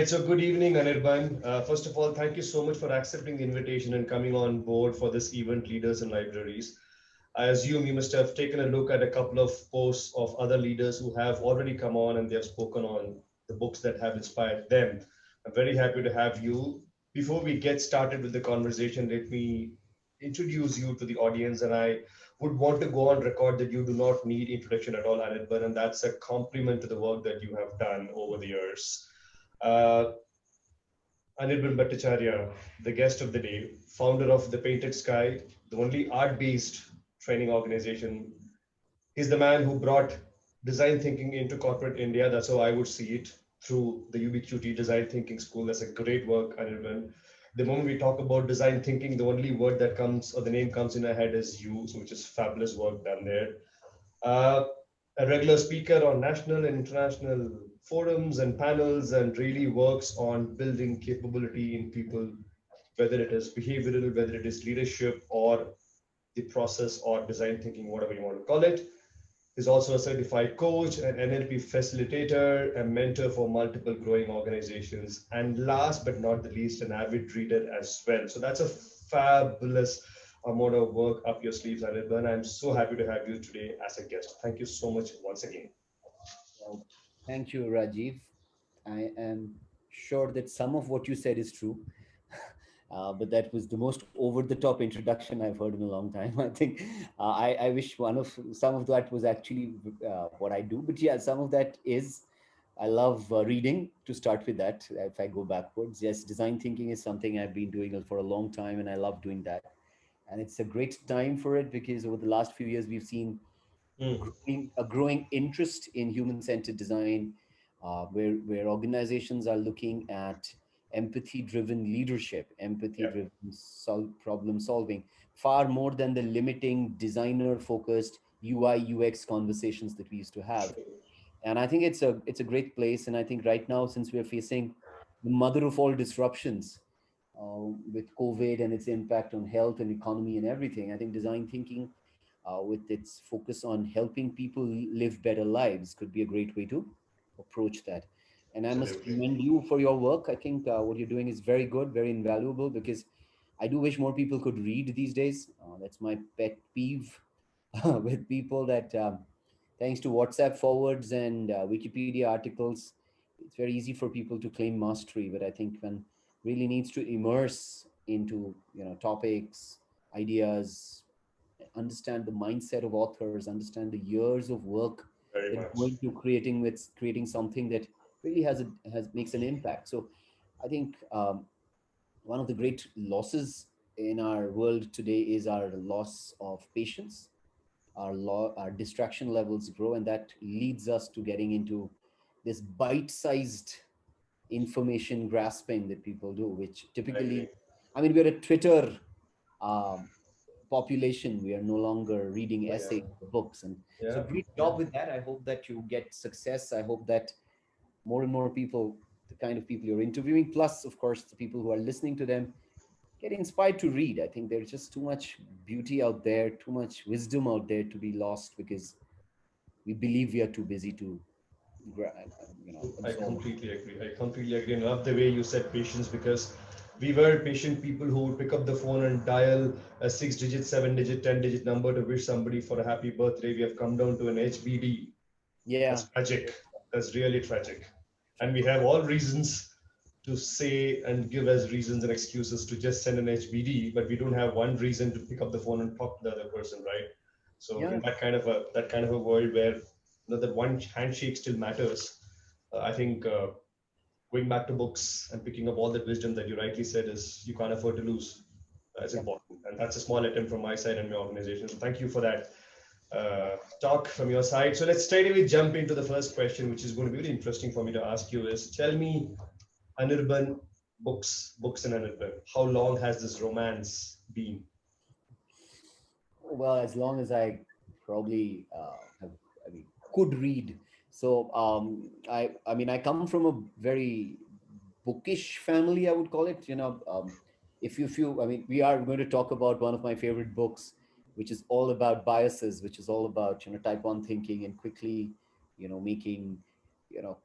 right, so good evening, Anirban. First of all, thank you so much for accepting the invitation and coming on board for this event, Leaders in Libraries. I assume you must have taken a look at a couple of posts of other leaders who have already come on and they have spoken on the books that have inspired them. I'm very happy to have you. Before we get started with the conversation, let me introduce you to the audience. And I would want to go on record that you do not need introduction at all, Anirban, and that's a compliment to the work that you have done over the years. Uh, Anirban Bhattacharya, the guest of the day, founder of The Painted Sky, the only art based training organization. He's the man who brought design thinking into corporate India. That's how I would see it through the UBQT Design Thinking School. That's a great work, Anirban. The moment we talk about design thinking, the only word that comes or the name comes in our head is you, so which is fabulous work done there. Uh, a regular speaker on national and international forums and panels and really works on building capability in people, whether it is behavioral, whether it is leadership or the process or design thinking, whatever you want to call it. He's also a certified coach, an NLP facilitator, a mentor for multiple growing organizations, and last but not the least, an avid reader as well. So that's a fabulous amount of work up your sleeves, Anirban. I'm so happy to have you today as a guest. Thank you so much once again. Well, thank you, Rajiv. I am sure that some of what you said is true, but that was the most over-the-top introduction I've heard in a long time. I think I wish some of that was actually what I do. But yeah, some of that is. I love reading to start with that. If I go backwards, yes, design thinking is something I've been doing for a long time, and I love doing that. And it's a great time for it because over the last few years we've seen Mm, a growing interest in human-centered design, where organizations are looking at empathy-driven leadership, yeah, empathy-driven problem solving, far more than the limiting designer-focused UI UX conversations that we used to have. true. And I think it's a great place. And I think right now, since we are facing the mother of all disruptions, with COVID and its impact on health and economy and everything, I think design thinking, with its focus on helping people live better lives, could be a great way to approach that. And I must Absolutely. commend you for your work. I think what you're doing is very good, very invaluable, because I do wish more people could read these days. That's my pet peeve with people that, thanks to WhatsApp forwards and Wikipedia articles, it's very easy for people to claim mastery. But I think one really needs to immerse into topics, ideas, understand the mindset of authors, understand the years of work Very that go much. into creating something that really has makes an impact. So I think one of the great losses in our world today is our loss of patience. Our distraction levels grow, and that leads us to getting into this bite-sized information grasping that people do, which I agree. typically, I mean, we're a Twitter um, population. We are no longer reading Oh, yeah. essays or books. And so Yeah. great Yeah. job with that. I hope that you get success. I hope that more and more people, the kind of people you're interviewing, plus, of course, the people who are listening to them, get inspired to read. I think there's just too much beauty out there, too much wisdom out there to be lost because we believe we are too busy to, I absorb. completely agree. I completely agree. And I love the way you said patience because we were patient people who would pick up the phone and dial a 6 digit, 7 digit, 10 digit number to wish somebody for a happy birthday. We have come down to an HBD. Yeah, That's tragic. That's really tragic. And we tragic. have all reasons to say and give as reasons and excuses to just send an HBD, but we don't have one reason to pick up the phone and talk to the other person, right? So Yeah, in that kind of a world where that one handshake still matters, I think going back to books and picking up all that wisdom that you rightly said is you can't afford to lose. That's yeah. important, and that's a small attempt from my side and my organization. So thank you for that talk from your side. So let's straight away jump into the first question, which is going to be really interesting for me to ask you. Is tell me, Anirban, books and Anirban. How long has this romance been? Well, as long as I probably I mean, could read. So I mean, I come from a very bookish family, I would call it. If you, I mean, we are going to talk about one of my favorite books, which is all about biases, which is all about type one thinking and quickly, making, you know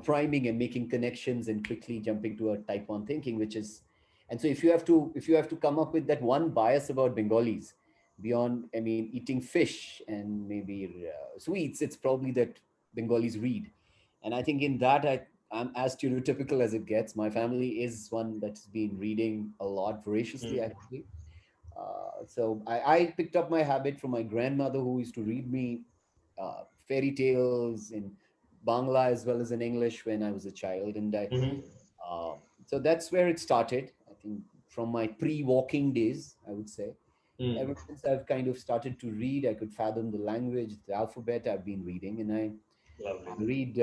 priming and making connections and quickly jumping to a type 1 thinking, which is, and so if you have to come up with that one bias about Bengalis beyond, I mean, eating fish and maybe sweets, it's probably that Bengalis read. And I think in that, I'm as stereotypical as it gets. My family is one that's been reading a lot voraciously, Mm, actually. So I picked up my habit from my grandmother, who used to read me fairy tales in Bangla as well as in English when I was a child. And mhm, uh, so that's where it started. I think from my pre-walking days, I would say. mm. Ever since I've kind of started to read, I could fathom the language, the alphabet. I've been reading, and I Lovely. read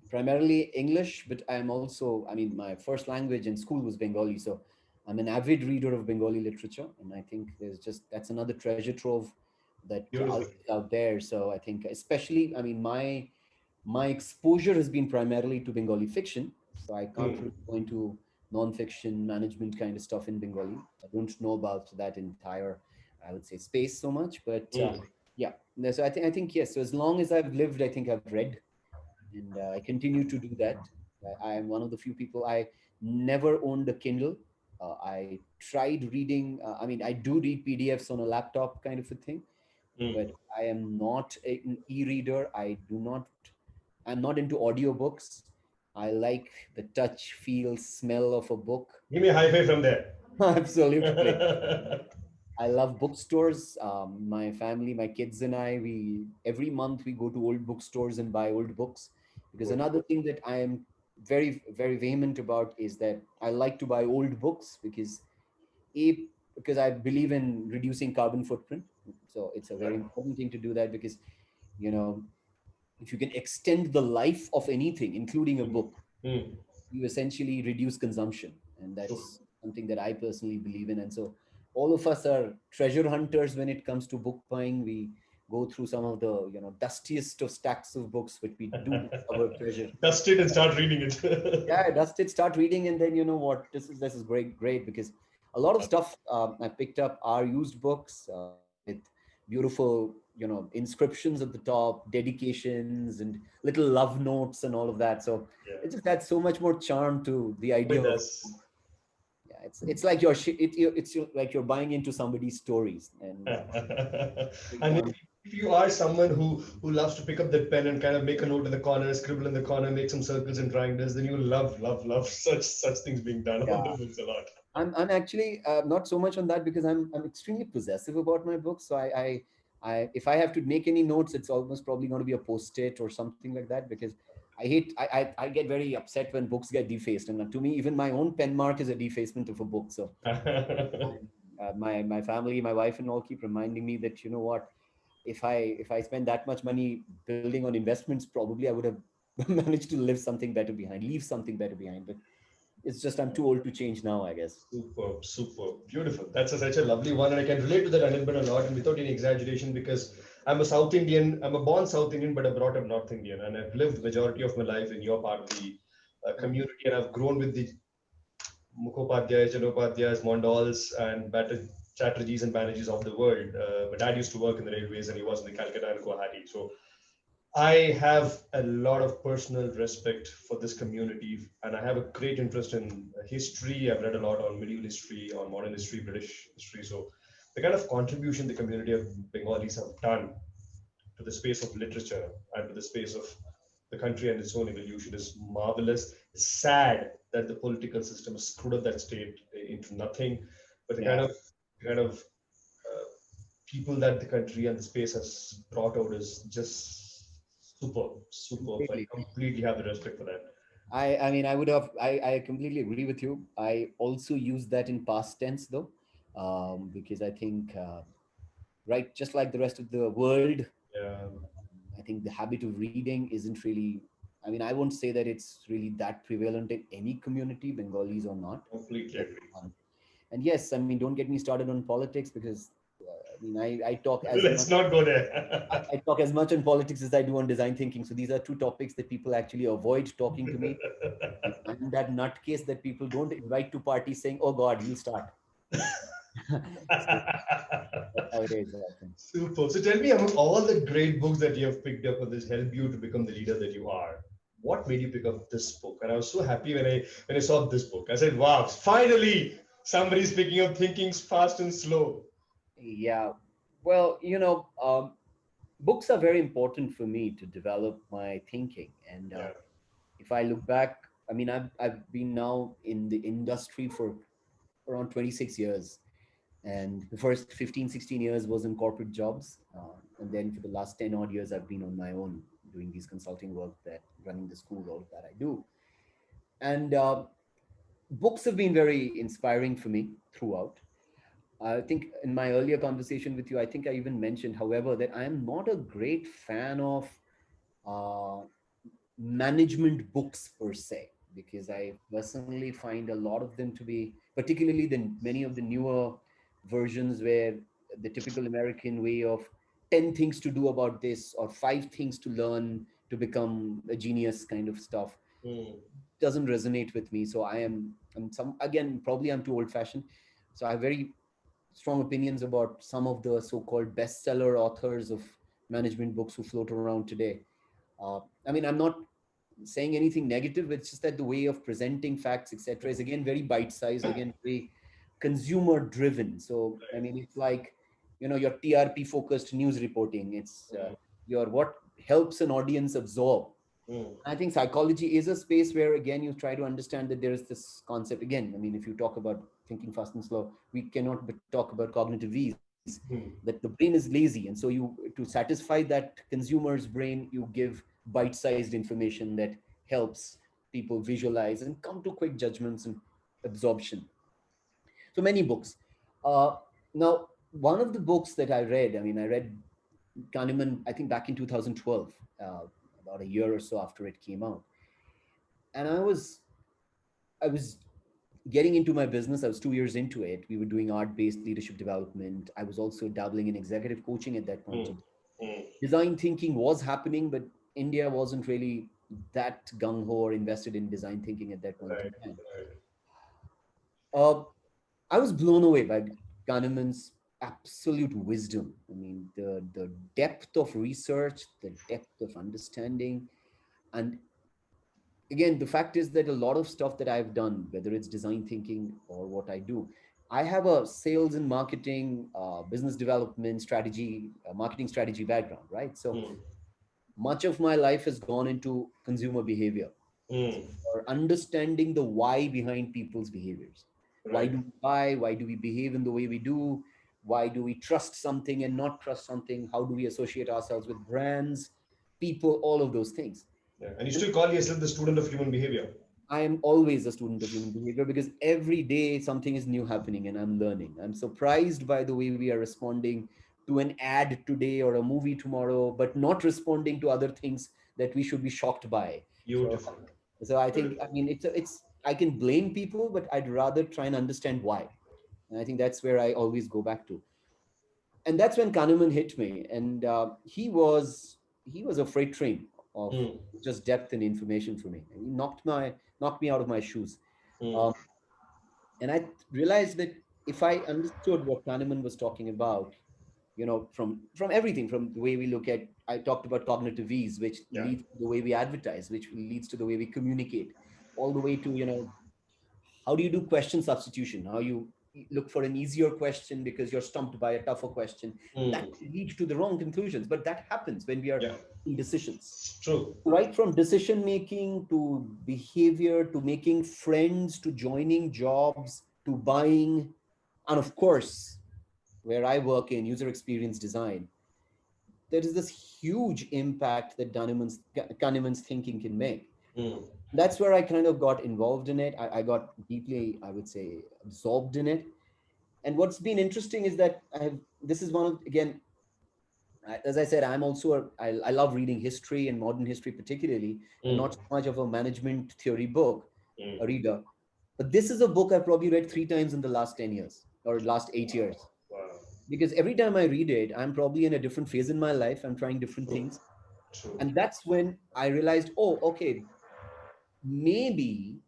primarily English, but I'm also, I mean, my first language in school was Bengali. So I'm an avid reader of Bengali literature. And I think that's another treasure trove that Beautiful. is out there. So I think, especially, I mean, my exposure has been primarily to Bengali fiction. So I can't Mm, really go into non-fiction management kind of stuff in Bengali. I don't know about that entire, I would say, space so much. But mm. yeah, no, so I think yes. So as long as I've lived, I think I've read, and I continue to do that. I am one of the few people. I never owned a Kindle. I tried reading. I mean, I do read PDFs on a laptop, kind of a thing, Mm. but I am not an e-reader. I do not. I'm not into audiobooks. I like the touch, feel, smell of a book. Give me a high five from there. Absolutely. I love bookstores. My family, my kids and I, we every month we go to old bookstores and buy old books. Because Good. another thing that I am very, very vehement about is that I like to buy old books a because I believe in reducing carbon footprint. So it's a very Right. important thing to do that, because you know if you can extend the life of anything, including a Mm, book, mm. you essentially reduce consumption, and True. that's something that I personally believe in. And so all of us are treasure hunters when it comes to book buying. We go through some of the dustiest of stacks of books, but we do discover treasure. Dust it and start reading it. Yeah, dust it, start reading, and then you know what, this is great, because a lot of stuff I picked up are used books with beautiful inscriptions at the top, dedications and little love notes and all of that. So Yeah. it just adds so much more charm to the idea It of, does. yeah, it's like like you're buying into somebody's stories. And big And one. if you are someone who loves to pick up that pen and kind of make a note in the corner, scribble in the corner, make some circles and triangles, then you will love such things being done on the Yeah, books a lot. I'm actually not so much on that, because I'm extremely possessive about my books. So I if I have to make any notes, it's almost probably going to be a post-it or something like that, because I get very upset when books get defaced, and to me even my own pen mark is a defacement of a book. So my family, my wife and all keep reminding me that, you know what, if I spend that much money building on investments, probably I would have managed to leave something better behind. But it's just I'm too old to change now, I guess. Superb, superb, beautiful. That's such a lovely one, and I can relate to that Anirban a lot, and without any exaggeration, because I'm a South Indian. I'm a born South Indian, but I brought up North Indian, and I've lived majority of my life in your part of the community, and I've grown with the Mukhopadhyayas, Chanopadhyayas, Mondals, and Chatterjees and Banerjees of the world. My dad used to work in the railways, and he was in the Calcutta and Guwahati. So I have a lot of personal respect for this community, and I have a great interest in history. I've read a lot on medieval history, on modern history, British history. So the kind of contribution the community of Bengalis have done to the space of literature and to the space of the country and its own evolution is marvelous. It's sad that the political system has screwed up that state into nothing, but Yeah, the kind of people that the country and the space has brought out is just superb, superb. I completely. completely have the respect for that. I mean, I completely agree with you. I also use that in past tense though, because I think, right, just like the rest of the world, Yeah, I think the habit of reading isn't really. I mean, I won't say that it's really that prevalent in any community, Bengalis or not. completely That's agree. one. And yes, I mean, don't get me started on politics, because I mean, I talk as Let's much. not go I, there. I talk as much on politics as I do on design thinking. So these are two topics that people actually avoid talking to me. And I'm that nutcase that people don't invite to parties saying, "Oh God, you start." So that's how it is, I think. Super. So tell me, among all the great books that you have picked up, and this helped you to become the leader that you are. what made you pick up this book? And I was so happy when I saw this book. I said, wow, finally somebody's picking up Thinking Fast and Slow. Yeah. Well, books are very important for me to develop my thinking. And Yeah. if I look back, I mean, I've been now in the industry for around 26 years. And the first 15, 16 years was in corporate jobs. And then for the last 10 odd years, I've been on my own doing these consulting work, that running the school, all of that I do. And books have been very inspiring for me throughout. I think in my earlier conversation with you, I think I even mentioned, however, that I am not a great fan of uh, management books per se, because I personally find a lot of them to be, particularly the many of the newer versions, where the typical American way of 10 things to do about this or 5 things to learn to become a genius kind of stuff Mm, doesn't resonate with me. So I'm some, again, probably I'm too old fashioned. So I have very strong opinions about some of the so-called bestseller authors of management books who float around today. I mean, I'm not saying anything negative. It's just that the way of presenting facts, etc., is again very bite-sized, again very consumer-driven. So, I mean, it's like, your TRP-focused news reporting. It's mm, your what helps an audience absorb. mm, I think psychology is a space where, again, you try to understand that there is this concept. Again, I mean, if you talk about thinking fast and slow, we cannot but talk about cognitive ease, that mm. the brain is lazy. And so to satisfy that consumer's brain, you give bite-sized information that helps people visualize and come to quick judgments and absorption. So many books. Uh, Now, one of the books that I read, I mean, I read Kahneman, I think back in 2012, about a year or so after it came out. And I was getting into my business. I was 2 years into it. We were doing art-based leadership development. I was also dabbling in executive coaching at that point. Mm, So mm. design thinking was happening, but India wasn't really that gung-ho or invested in design thinking at that point in Right, time. right. Uh, I was blown away by Kahneman's absolute wisdom. I mean, the depth of research, the depth of understanding, and again, the fact is that a lot of stuff that I've done, whether it's design thinking or what I do, I have a sales and marketing, business development strategy, marketing strategy background, right? So Mm, much of my life has gone into consumer behavior, mm. or understanding the why behind people's behaviors. Why Right. do we buy? Why do we behave in the way we do? Why do we trust something and not trust something? How do we associate ourselves with brands, people, all of those things? Yeah. And you still call yourself the student of human behavior. I am always a student of human behavior, because every day something is new happening and I'm learning. I'm surprised by the way we are responding to an ad today or a movie tomorrow, but not responding to other things that we should be shocked by. So, Beautiful. so I think, I Beautiful. mean, I can blame people, but I'd rather try and understand why. And I think that's where I always go back to. And that's when Kahneman hit me, and he was a freight train of Mm, just depth and information for me. And he knocked me out of my shoes. mm, Um, and I realized that if I understood what Kahneman was talking about, from everything, from the way we look at, I talked about cognitive ease, which yeah. leads to the way we advertise, which leads to the way we communicate, all the way to, how do you do question substitution? How you look for an easier question because you're stumped by a tougher question. That Mm, leads to the wrong conclusions, but that happens when we are yeah. in decisions. True. Right from decision making to behavior to making friends to joining jobs to buying, and of course, where I work in user experience design, there is this huge impact that Kahneman's thinking can make. Mm, That's where I kind of got involved in it. I got deeply, I would say, absorbed in it. And what's been interesting is that this is one of, again, as I said, I love reading history and modern history particularly, and mm, not so much of a management theory book, mm. a reader. But this is a book I've probably read 3 times in the last 10 years or last 8 years. Wow. Because every time I read it, I'm probably in a different phase in my life. I'm trying different True. things. True. And that's when I realized, oh, okay, maybe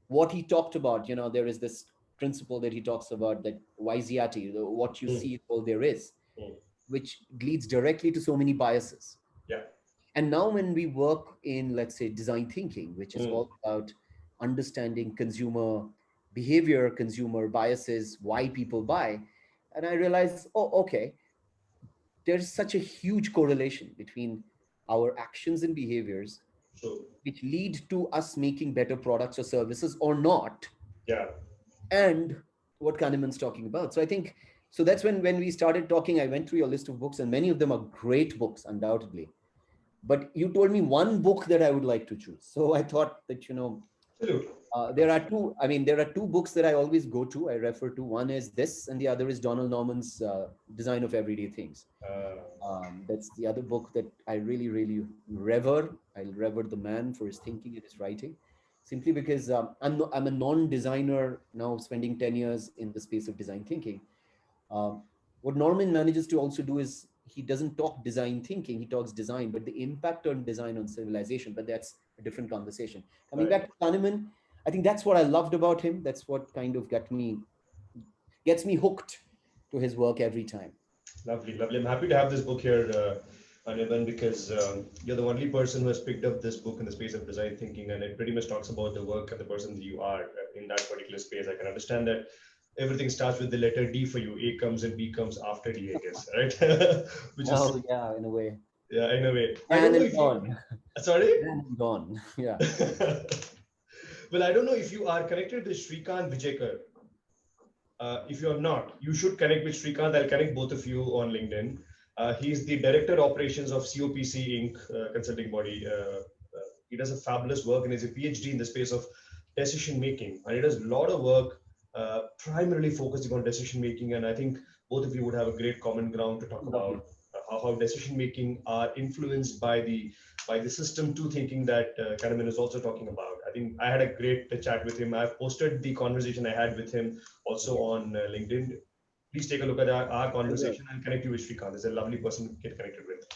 what he talked about, there is this principle that he talks about, that Wysiati, what you Mm, see is all there is, mm. which leads directly to so many biases. Yeah. And now when we work in, let's say, design thinking, which is Mm. all about understanding consumer behavior, consumer biases, why people buy, and I realize, oh, okay, there's such a huge correlation between our actions and behaviors, True. which lead to us making better products or services or not, Yeah. and what Kahneman's talking about. So I think, so that's when we started talking, I went through your list of books, and many of them are great books, undoubtedly. But you told me one book that I would like to choose. So I thought that, Absolutely. there are two. I mean, there are two books that I always go to. I refer to. One is this, and the other is Donald Norman's Design of Everyday Things. Uh, That's the other book that I really, really revere. I revere the man for his thinking and his writing, simply because I'm a non-designer now, spending 10 years in the space of design thinking. Um, what Norman manages to also do is he doesn't talk design thinking, he talks design, but the impact on design on civilization. But that's a different conversation. Coming right. back to Kahneman, I think that's what I loved about him. That's what kind of gets me hooked to his work every time. Lovely, lovely. I'm happy to have this book here, Anirban, because you're the only person who has picked up this book in the space of design thinking, and it pretty much talks about the work and the person that you are in that particular space. I can understand that everything starts with the letter D for you. A comes and B comes after D, I guess, right? Which is, Oh yeah, in a way. yeah, in a way. I don't Dan know and if you, gone. sorry? Dan and gone. Yeah. Well, I don't know if you are connected to Shrikant Vijayakar. If you're not, you should connect with Shrikant. I'll connect both of you on LinkedIn. He's the director operations of COPC Inc. Consulting body. He does a fabulous work and is a PhD in the space of decision making. And he does a lot of work primarily focusing on decision making. And I think both of you would have a great common ground to talk Lovely. about how decision making are influenced by the system two thinking that Kahneman is also talking about. I think I had a great chat with him. I've posted the conversation I had with him also Okay. on LinkedIn. Please take a look at our I will. conversation and connect you with Shrikant. He's a lovely person to get connected with.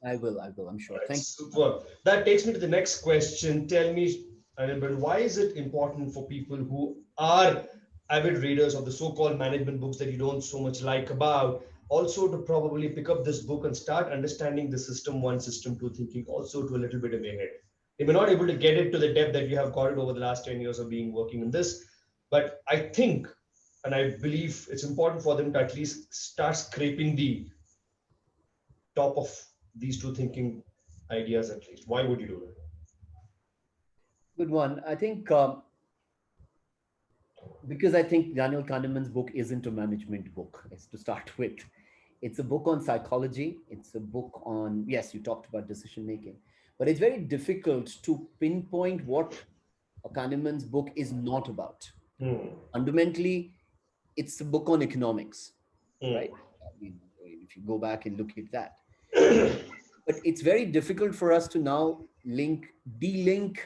I will. I will. I'm All sure. right, Thank you. super. That takes me to the next question. Tell me, Anirban, why is it important for people who are avid readers of the so-called management books that you don't so much like about, also to probably pick up this book and start understanding the system one, system two thinking also to a little bit of ahead. They may not able to get it to the depth that you have got it over the last 10 years of being working in this, but I think and I believe it's important for them to at least start scraping the top of these two thinking ideas at least. Why would you do it? Good one. I think because I think Daniel Kahneman's book isn't a management book, is to start with. It's a book on psychology. It's a book on, yes, you talked about decision making, but it's very difficult to pinpoint what a Kahneman's book is not about. Hmm. Fundamentally, it's a book on economics, Hmm. right? I mean, if you go back and look at that. But it's very difficult for us to now delink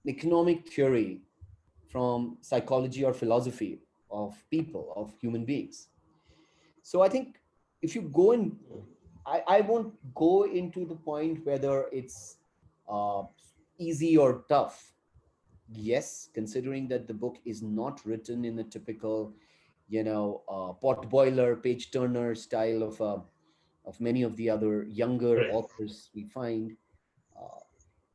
economic theory from psychology or philosophy of people, of human beings. So I think if you go in, I won't go into the point whether it's uh, easy or tough. Yes, considering that the book is not written in a typical, pot boiler, page turner style of many of the other younger Right. authors we find. Uh,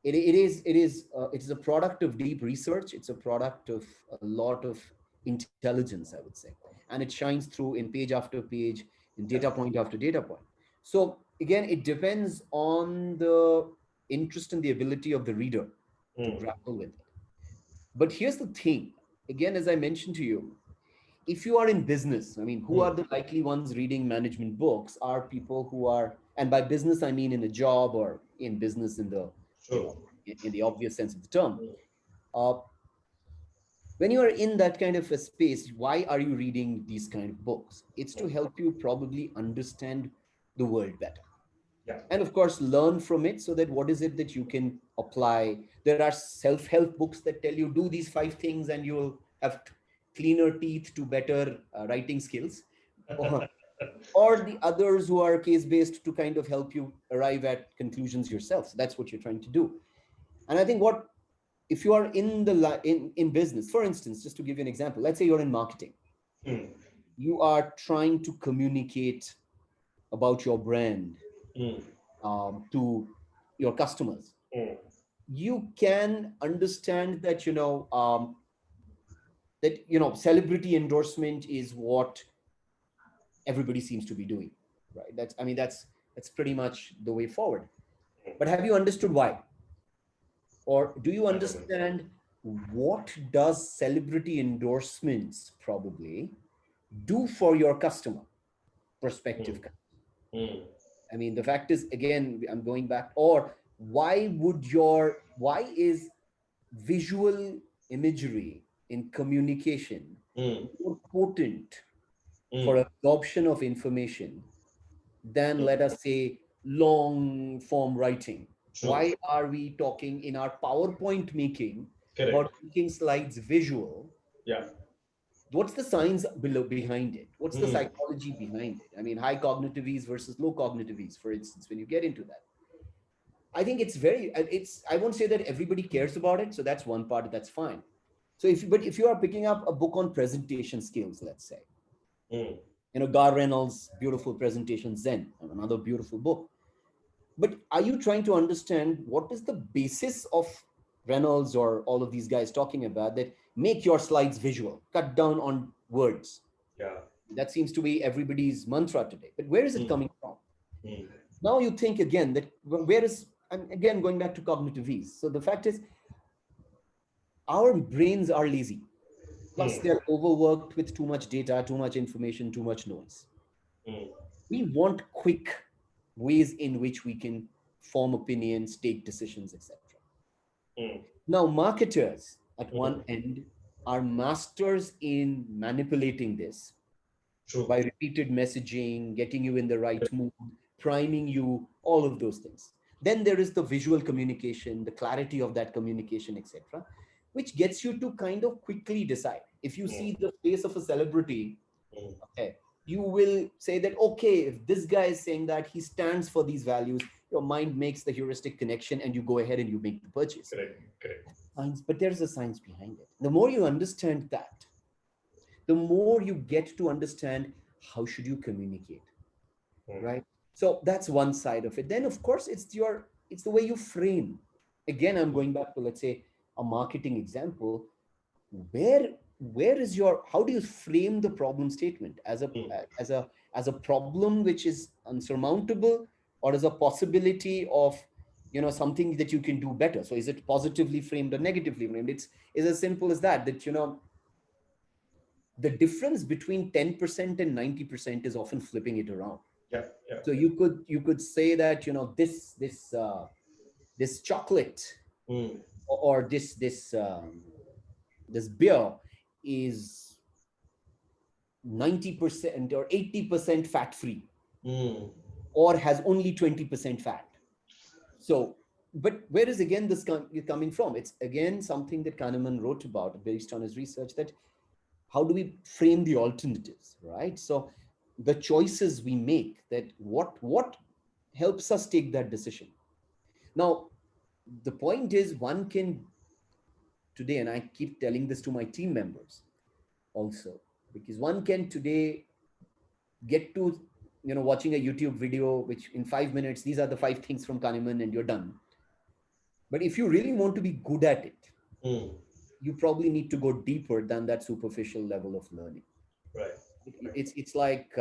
it is a product of deep research. It's a product of a lot of intelligence, I would say, and it shines through in page after page, in Yeah. data point after data point. So again, it depends on the interest and the ability of the reader to Hmm. grapple with it. But here's the thing, again, as I mentioned to you, if you are in business, I mean, who Hmm. are the likely ones reading management books are people who are, and by business I mean in a job or in business in the, you True. know, in the obvious sense of the term. Hmm. Uh, when you are in that kind of a space, why are you reading these kind of books? It's to help you probably understand the world better. Yeah. And of course, learn from it so that what is it that you can apply. There are self-help books that tell you do these 5 things and you'll have cleaner teeth to better writing skills. or, or the others who are case based to kind of help you arrive at conclusions yourself. So that's what you're trying to do. And I think what if you are in in business, for instance, just to give you an example, let's say you're in marketing, Hmm. you are trying to communicate about your brand Hmm. to your customers, Mm. you can understand that, celebrity endorsement is what everybody seems to be doing, right? That's pretty much the way forward. But have you understood why? Or do you I haven't. understand what does celebrity endorsements probably do for your customer, Mm. prospective customer? Mm. I mean, the fact is, again, I'm going back, or why is visual imagery in communication Mm. more potent for Mm. absorption of information than, Mm. let us say, long form writing? True. Why are we talking in our PowerPoint making about Correct. making slides visual? Yeah. What's the science behind it? What's the Mm. psychology behind it? I mean, high cognitive ease versus low cognitive ease, for instance, when you get into that. I think I won't say that everybody cares about it. So that's one part, that's fine. But if you are picking up a book on presentation skills, let's say, Mm. Gar Reynolds' beautiful presentation, Zen, another beautiful book. But are you trying to understand what is the basis of Reynolds or all of these guys talking about that make your slides visual, cut down on words? Yeah. That seems to be everybody's mantra today. But where is it Mm. coming from? Mm. Now you think again that where is, I'm again going back to cognitive ease. So the fact is, our brains are lazy. Plus, Mm. they're overworked with too much data, too much information, too much noise. Mm. We want quick ways in which we can form opinions, take decisions, etc. Mm. Now, marketers at Mm. one end are masters in manipulating this True. by repeated messaging, getting you in the right mood, priming you, all of those things. Then there is the visual communication, the clarity of that communication, etc., which gets you to kind of quickly decide. If you Mm. see the face of a celebrity, Mm. okay, you will say that, okay, if this guy is saying that he stands for these values, your mind makes the heuristic connection and you go ahead and you make the purchase. Correct. Correct. Science, but there's a science behind it. The more you understand that, the more you get to understand how should you communicate, Mm. right? So that's one side of it. Then of course it's the way you frame. Again, I'm going back to, let's say, a marketing example. Where is your, how do you frame the problem statement as a Mm. as a as a problem which is unsurmountable, or as a possibility of something that you can do better? So is it positively framed or negatively framed? It's as simple as that, the difference between 10% and 90% is often flipping it around. Yeah. Yeah. So you could say that this chocolate, Mm. or this beer is 90% or 80% fat free, Mm. or has only 20% fat. So, but where is again this coming from? It's again something that Kahneman wrote about based on his research, that how do we frame the alternatives, right? So the choices we make, that what helps us take that decision. Now, the point is, one can today, and I keep telling this to my team members also, because one can today get to watching a YouTube video which in 5 minutes, these are the 5 things from Kahneman and you're done. But if you really want to be good at it, Mm. you probably need to go deeper than that superficial level of learning. Right. Right. It's like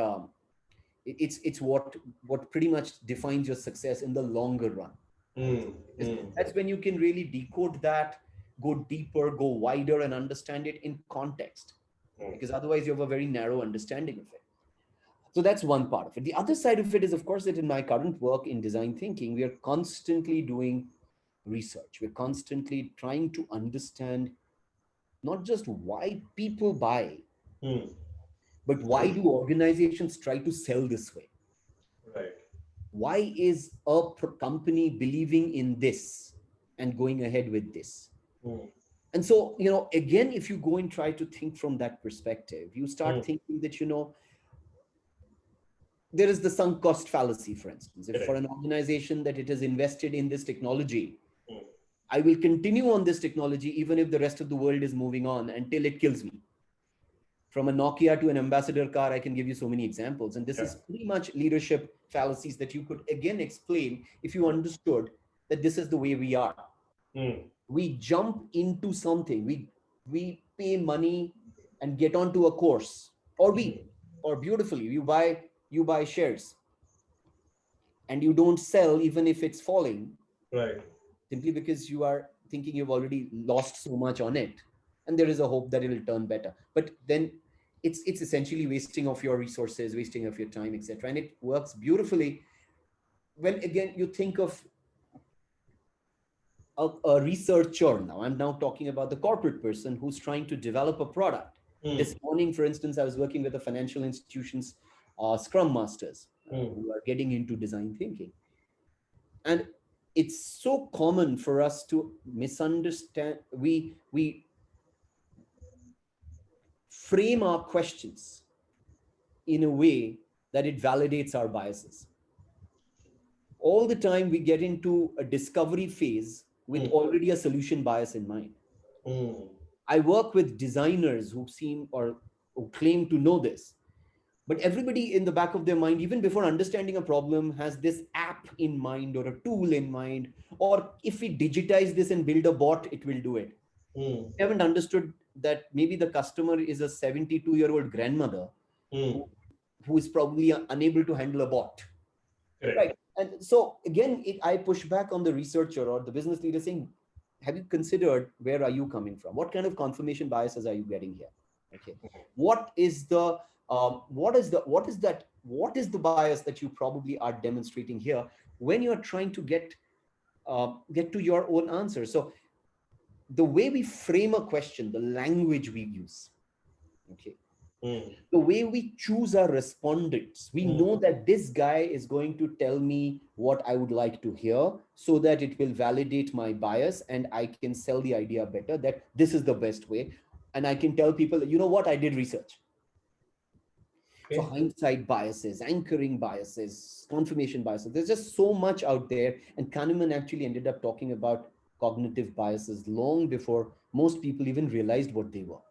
it's what pretty much defines your success in the longer run, I would say. Mm. Because Mm. that's when you can really decode that, go deeper, go wider, and understand it in context, Mm. because otherwise you have a very narrow understanding of it. So that's one part of it. The other side of it is, of course, that in my current work in design thinking, we are constantly doing research. We're constantly trying to understand not just why people buy, Mm. but why do organizations try to sell this way? Right. Why is a company believing in this and going ahead with this? Mm. And so, again, if you go and try to think from that perspective, you start Mm. thinking that, there is the sunk cost fallacy, for instance. If for Correct. an organization that it has invested in this technology, Mm. I will continue on this technology even if the rest of the world is moving on until it kills me. From a Nokia to an ambassador car, I can give you so many examples. And this Yeah. is pretty much leadership fallacies that you could again explain if you understood that this is the way we are. Mm. We jump into something. We pay money and get onto a course, or beautifully, you buy shares and you don't sell even if it's falling, Right. simply because you are thinking you've already lost so much on it, and there is a hope that it'll turn better. But then it's essentially wasting of your resources, wasting of your time, etc. And it works beautifully when, again, you think of a researcher. Now I'm now talking about the corporate person who's trying to develop a product. This Mm. morning, for instance, I was working with the financial institutions scrum masters Mm. who are getting into design thinking. And it's so common for us to misunderstand. We frame our questions in a way that it validates our biases. All the time we get into a discovery phase with Mm. already a solution bias in mind. Mm. I work with designers who seem or who claim to know this, but everybody in the back of their mind, even before understanding a problem, has this app in mind or a tool in mind, or if we digitize this and build a bot, it will do it. Mm. They haven't understood that maybe the customer is a 72-year-old grandmother Mm. who, who is probably unable to handle a bot. Correct. Right. And so again, I push back on the researcher or the business leader saying, have you considered where are you coming from? What kind of confirmation biases are you getting here? Okay. What is the what is the bias that you probably are demonstrating here when you're trying to get to your own answer? So the way we frame a question, the language we use, okay, Mm. the way we choose our respondents, we Mm. know that this guy is going to tell me what I would like to hear so that it will validate my bias and I can sell the idea better, that this is the best way. And I can tell people, you know what, I did research. So Okay. hindsight biases, anchoring biases, confirmation biases, there's just so much out there. And Kahneman actually ended up talking about cognitive biases long before most people even realized what they were.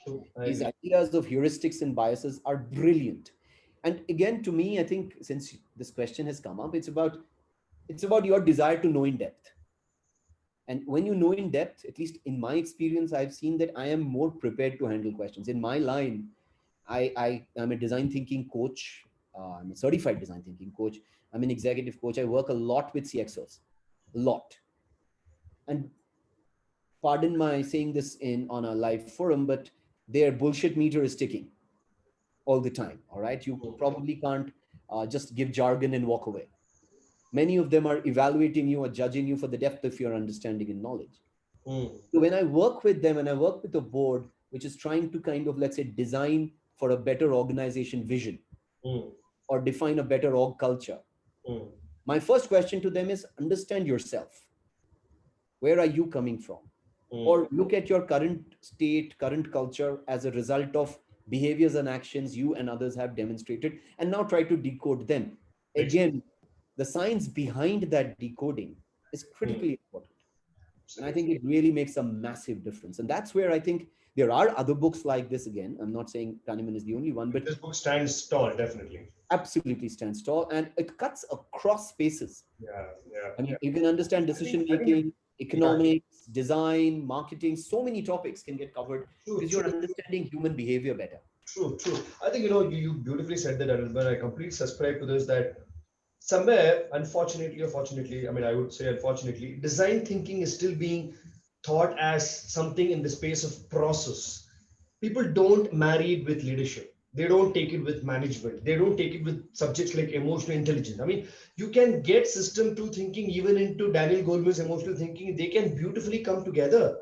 True. I His agree. ideas of heuristics and biases are brilliant. And again, to me, I think since this question has come up, it's about your desire to know in depth. And when you know in depth, at least in my experience, I've seen that I am more prepared to handle questions. In my line, I am a design thinking coach. I'm a certified design thinking coach. I'm an executive coach. I work a lot with CXOs, a lot. And pardon my saying this in on a live forum, but their bullshit meter is ticking all the time. All right. You Mm. probably can't just give jargon and walk away. Many of them are evaluating you or judging you for the depth of your understanding and knowledge. Mm. So when I work with them and I work with a board which is trying to kind of, let's say, design for a better organization vision Mm. or define a better org culture, Mm. my first question to them is understand yourself. Where are you coming from? Mm. Or look at your current state, current culture as a result of behaviors and actions you and others have demonstrated, and now try to decode them. Makes sense. Again, the science behind that decoding is Mm. critically important. And I think Absolutely. it really makes a massive difference. And that's where I think there are other books like this. Again, I'm not saying Kahneman is the only one, but This book stands tall, definitely. absolutely stands tall and it cuts across spaces. Yeah. Yeah. I Yeah. mean, you can understand I think. decision I think. making, Yeah. economics, design, marketing, so many topics can get covered True. because you're True. understanding human behavior better. True. True. I think you beautifully said that, Anirban. I completely subscribe to this. That somewhere, unfortunately or fortunately, I mean, I would say unfortunately, design thinking is still being thought as something in the space of process. People don't marry it with leadership. They don't take it with management. They don't take it with subjects like emotional intelligence. I mean, you can get system two thinking even into Daniel Goleman's emotional thinking. They can beautifully come together.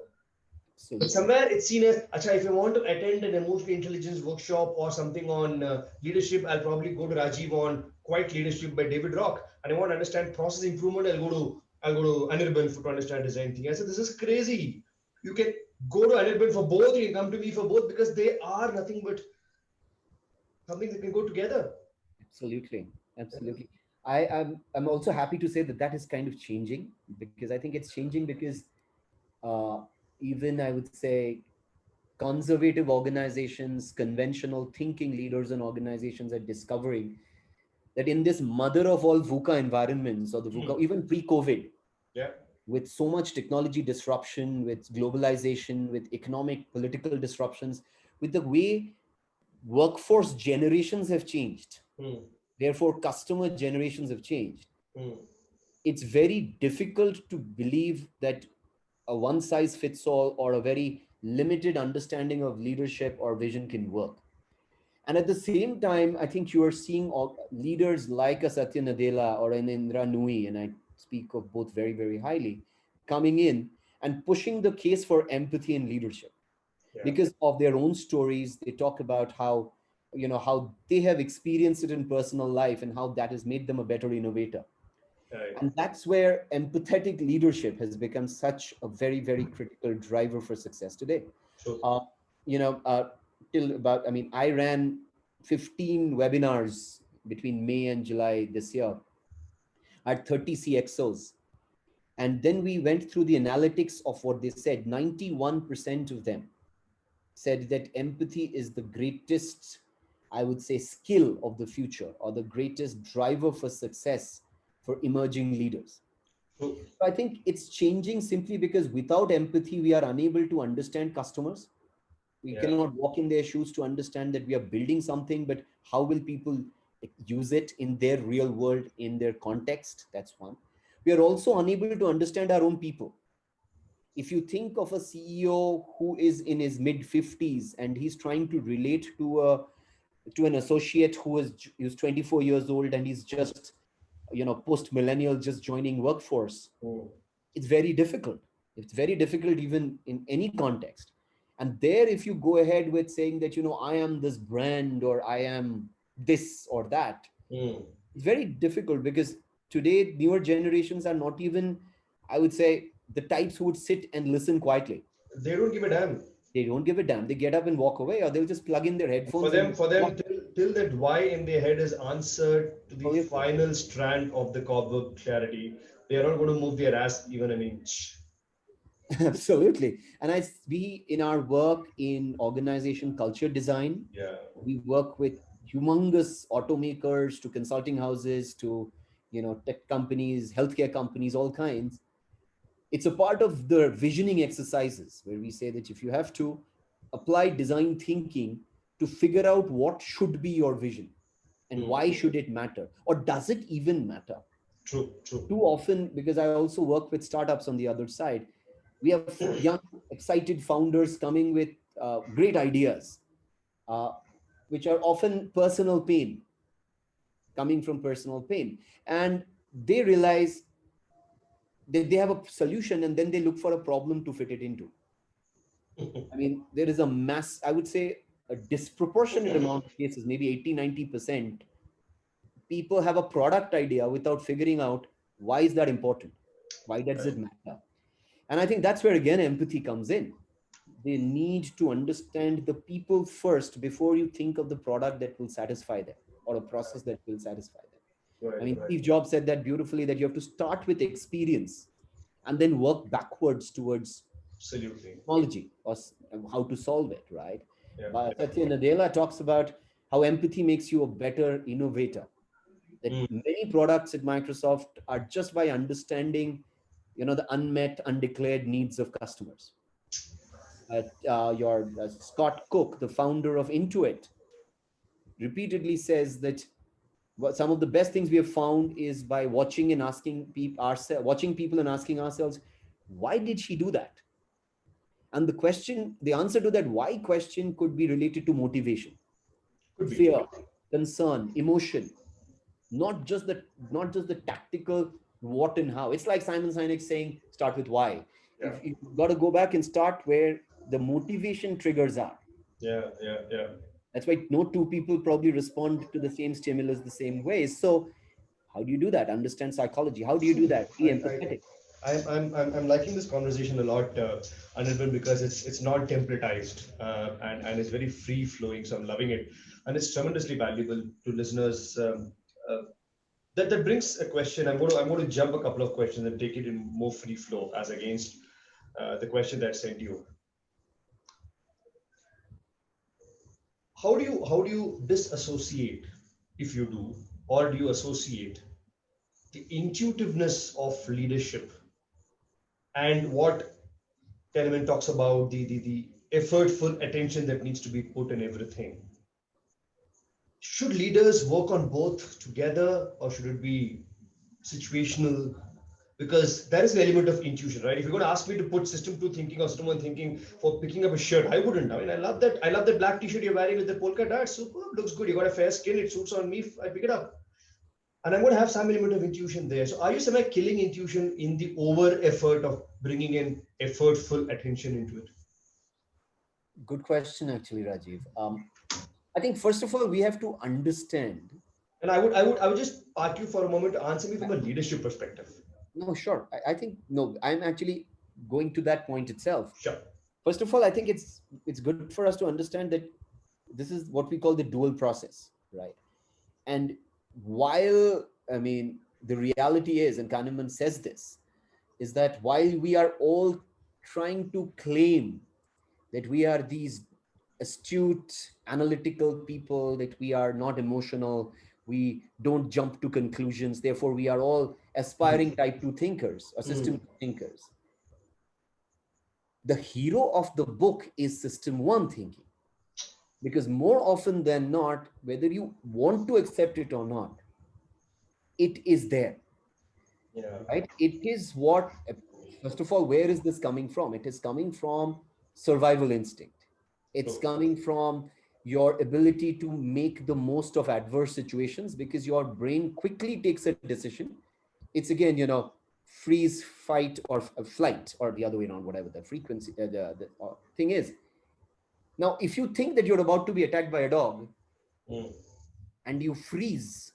But Absolutely. somewhere it's seen as, Acha, if I want to attend an emotional intelligence workshop or something on leadership, I'll probably go to Rajiv on Quiet Leadership by David Rock. And I want to understand process improvement, I'll go to Anirban to understand design thinking. I said, this is crazy. You can go to Anirban for both, you can come to me for both because they are nothing but something that can go together. Absolutely. Absolutely. I'm also happy to say that that is kind of changing because I think it's changing because uh, even I would say conservative organizations, conventional thinking leaders and organizations are discovering that in this mother of all VUCA environments or the Hmm. VUCA, even pre-COVID, Yeah. With so much technology disruption, with globalization, with economic, political disruptions, with the way workforce generations have changed, Mm. therefore customer generations have changed, Mm. it's very difficult to believe that a one size fits all or a very limited understanding of leadership or vision can work. And at the same time, I think you are seeing leaders like a Satya Nadella or an Indra Nui, and I speak of both very, very highly, coming in and pushing the case for empathy in leadership Yeah. because of their own stories. They talk about how, how they have experienced it in personal life and how that has made them a better innovator. Right. And that's where empathetic leadership has become such a very, very critical driver for success today. True. Uh, you know, till about, I mean, I ran 15 webinars between May and July this year. I had 30 CXOs. And then we went through the analytics of what they said. 91% of them said that empathy is the greatest, I would say, skill of the future or the greatest driver for success for emerging leaders. True. So I think it's changing simply because without empathy, we are unable to understand customers. We Yeah. cannot walk in their shoes to understand that we are building something, but how will people use it in their real world, in their context? That's one. We are also unable to understand our own people. If you think of a CEO who is in his mid 50s and he's trying to relate to an associate who's 24 years old and he's just post millennial just joining workforce, Mm. it's very difficult. It's very difficult even in any context. And there, if you go ahead with saying that, I am this brand or I am this or that, Mm. it's very difficult because today newer generations are not even, I would say, the types who would sit and listen quietly. They don't give a damn. They don't give a damn. They get up and walk away, or they'll just plug in their For headphones them, and for them, walk. till that why in their head is answered to the Oh, final strand of the cobweb clarity, they are not going to move their ass even an inch. absolutely. And we in our work in organization culture design, Yeah. we work with humongous automakers to consulting houses to tech companies, healthcare companies, all kinds. It's a part of the visioning exercises where we say that if you have to apply design thinking to figure out what should be your vision and Mm. why should it matter or does it even matter. True. True. Too often, because I also work with startups on the other side, we have young excited founders coming with great ideas, uh, which are often personal pain, coming from personal pain, and they realize that they have a solution and then they look for a problem to fit it into. I mean, there is a mass, I would say, a disproportionate amount of cases, maybe 80-90%, people have a product idea without figuring out why is that important, why does Right. it matter. And I think that's where again empathy comes in. They need to understand the people first before you think of the product that will satisfy them or a process that will satisfy them. I Right. mean, Right. Steve Jobs said that beautifully, that you have to start with experience and then work backwards towards Absolutely. technology or how to solve it, right? Yeah. But Yeah. Satya Nadella talks about how empathy makes you a better innovator. That Mm. many products at Microsoft are just by understanding, the unmet, undeclared needs of customers. Your Scott Cook, the founder of Intuit, repeatedly says that some of the best things we have found is by watching and asking people ourselves, watching people and asking ourselves, why did she do that? And the answer to that why question could be related to motivation, Could be. fear, concern, emotion, not just the tactical what and how. It's like Simon Sinek saying, start with why. Yeah. If you've got to go back and start where the motivation triggers are. Yeah. Yeah. Yeah. That's why no two people probably respond to the same stimulus the same way. So how do you do that? Understand psychology. How do you do that? Be I, I, empathetic. I'm liking this conversation a lot, Anirban, because it's not templatized and it's very free flowing. So I'm loving it, and it's tremendously valuable to listeners. That brings a question. I'm going to jump a couple of questions and take it in more free flow as against the question that I sent you. How do you disassociate, if you do, or do you associate the intuitiveness of leadership and what Kahneman talks about the effortful attention that needs to be put in everything. Should leaders work on both together, or should it be situational? Because there is an element of intuition, right? If you're going to ask me to put system two thinking or system one thinking for picking up a shirt, I wouldn't. I mean, I love that. I love that black t-shirt you're wearing with the polka dot. Superb, looks good. You got a fair skin. It suits on me. I pick it up, and I'm going to have some element of intuition there. So, are you semi killing intuition in the over effort of bringing in effortful attention into it? Good question, actually, Rajiv. I think first of all, we have to understand. And I would just park you for a moment to answer me from a leadership perspective. No, sure. I think no. I'm actually going to that point itself. Sure. First of all, I think it's good for us to understand that this is what we call the dual process, right? And while I mean the reality is, and Kahneman says this, is that while we are all trying to claim that we are these astute, analytical people, that we are not emotional, we don't jump to conclusions, therefore we are all aspiring type 2 thinkers or system thinkers. The hero of the book is system 1 thinking, because more often than not, whether you want to accept it or not, it is there. Yeah. Right? It is what, first of all, where is this coming from? It is coming from survival instinct. It's True. coming from your ability to make the most of adverse situations, because your brain quickly takes a decision. It's again, freeze, fight, or flight, or the other way around, whatever the frequency, the thing is. Now, if you think that you're about to be attacked by a dog Mm. and you freeze,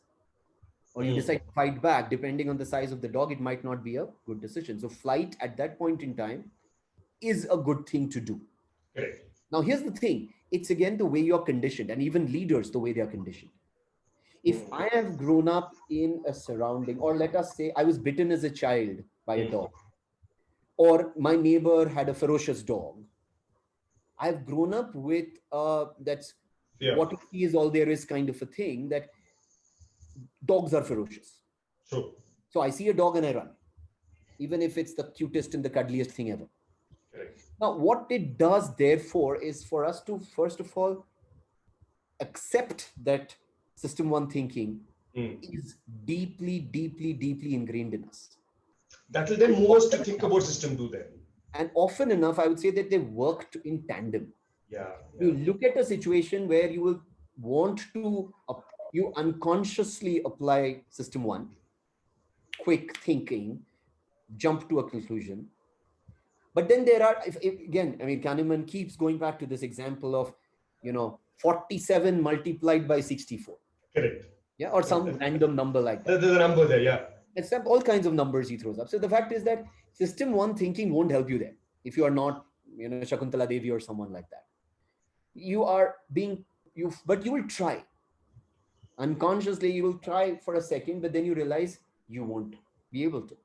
or you Mm. decide to fight back, depending on the size of the dog, it might not be a good decision. So flight at that point in time is a good thing to do. Correct. Now, here's the thing. It's again the way you're conditioned, and even leaders, the way they are conditioned. If Mm. I have grown up in a surrounding, or let us say I was bitten as a child by a Mm. dog, or my neighbor had a ferocious dog, I've grown up with that's Yeah. what you see is all there is kind of a thing, that dogs are ferocious. True. So I see a dog and I run, even if it's the cutest and the cuddliest thing ever. Correct. Now, what it does, therefore, is for us to, first of all, accept that system 1 thinking Mm. is deeply, deeply, deeply ingrained in us. That will then And move us to often think enough, about system two then. and often enough, I would say that they worked in tandem. Yeah. You Yeah. look at a situation where you will want to, you unconsciously apply system 1, quick thinking, jump to a conclusion. But then there are, if again, I mean, Kahneman keeps going back to this example of, 47 multiplied by 64. Correct. Yeah, or some random number like that. There's a number there. Yeah. Except all kinds of numbers he throws up. So the fact is that system 1 thinking won't help you there if you are not, Shakuntala Devi or someone like that. You are being, but you will try. Unconsciously, you will try for a second, but then you realize you won't be able to.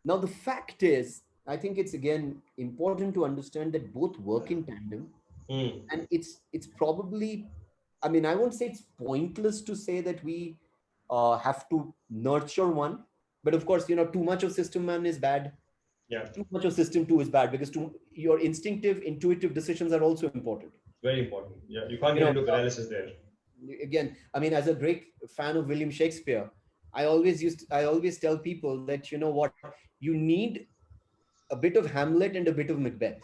Now, the fact is, I think it's again important to understand that both work in tandem, Mm. and it's probably, I mean, I won't say it's pointless to say that we have to nurture one, but of course, too much of system 1 is bad. Yeah. Too much of system 2 is bad, because your instinctive, intuitive decisions are also important. Very important. Yeah. You can't You get know, into paralysis there. again, I mean, as a great fan of William Shakespeare, I always tell people that, what, you need a bit of Hamlet and a bit of Macbeth.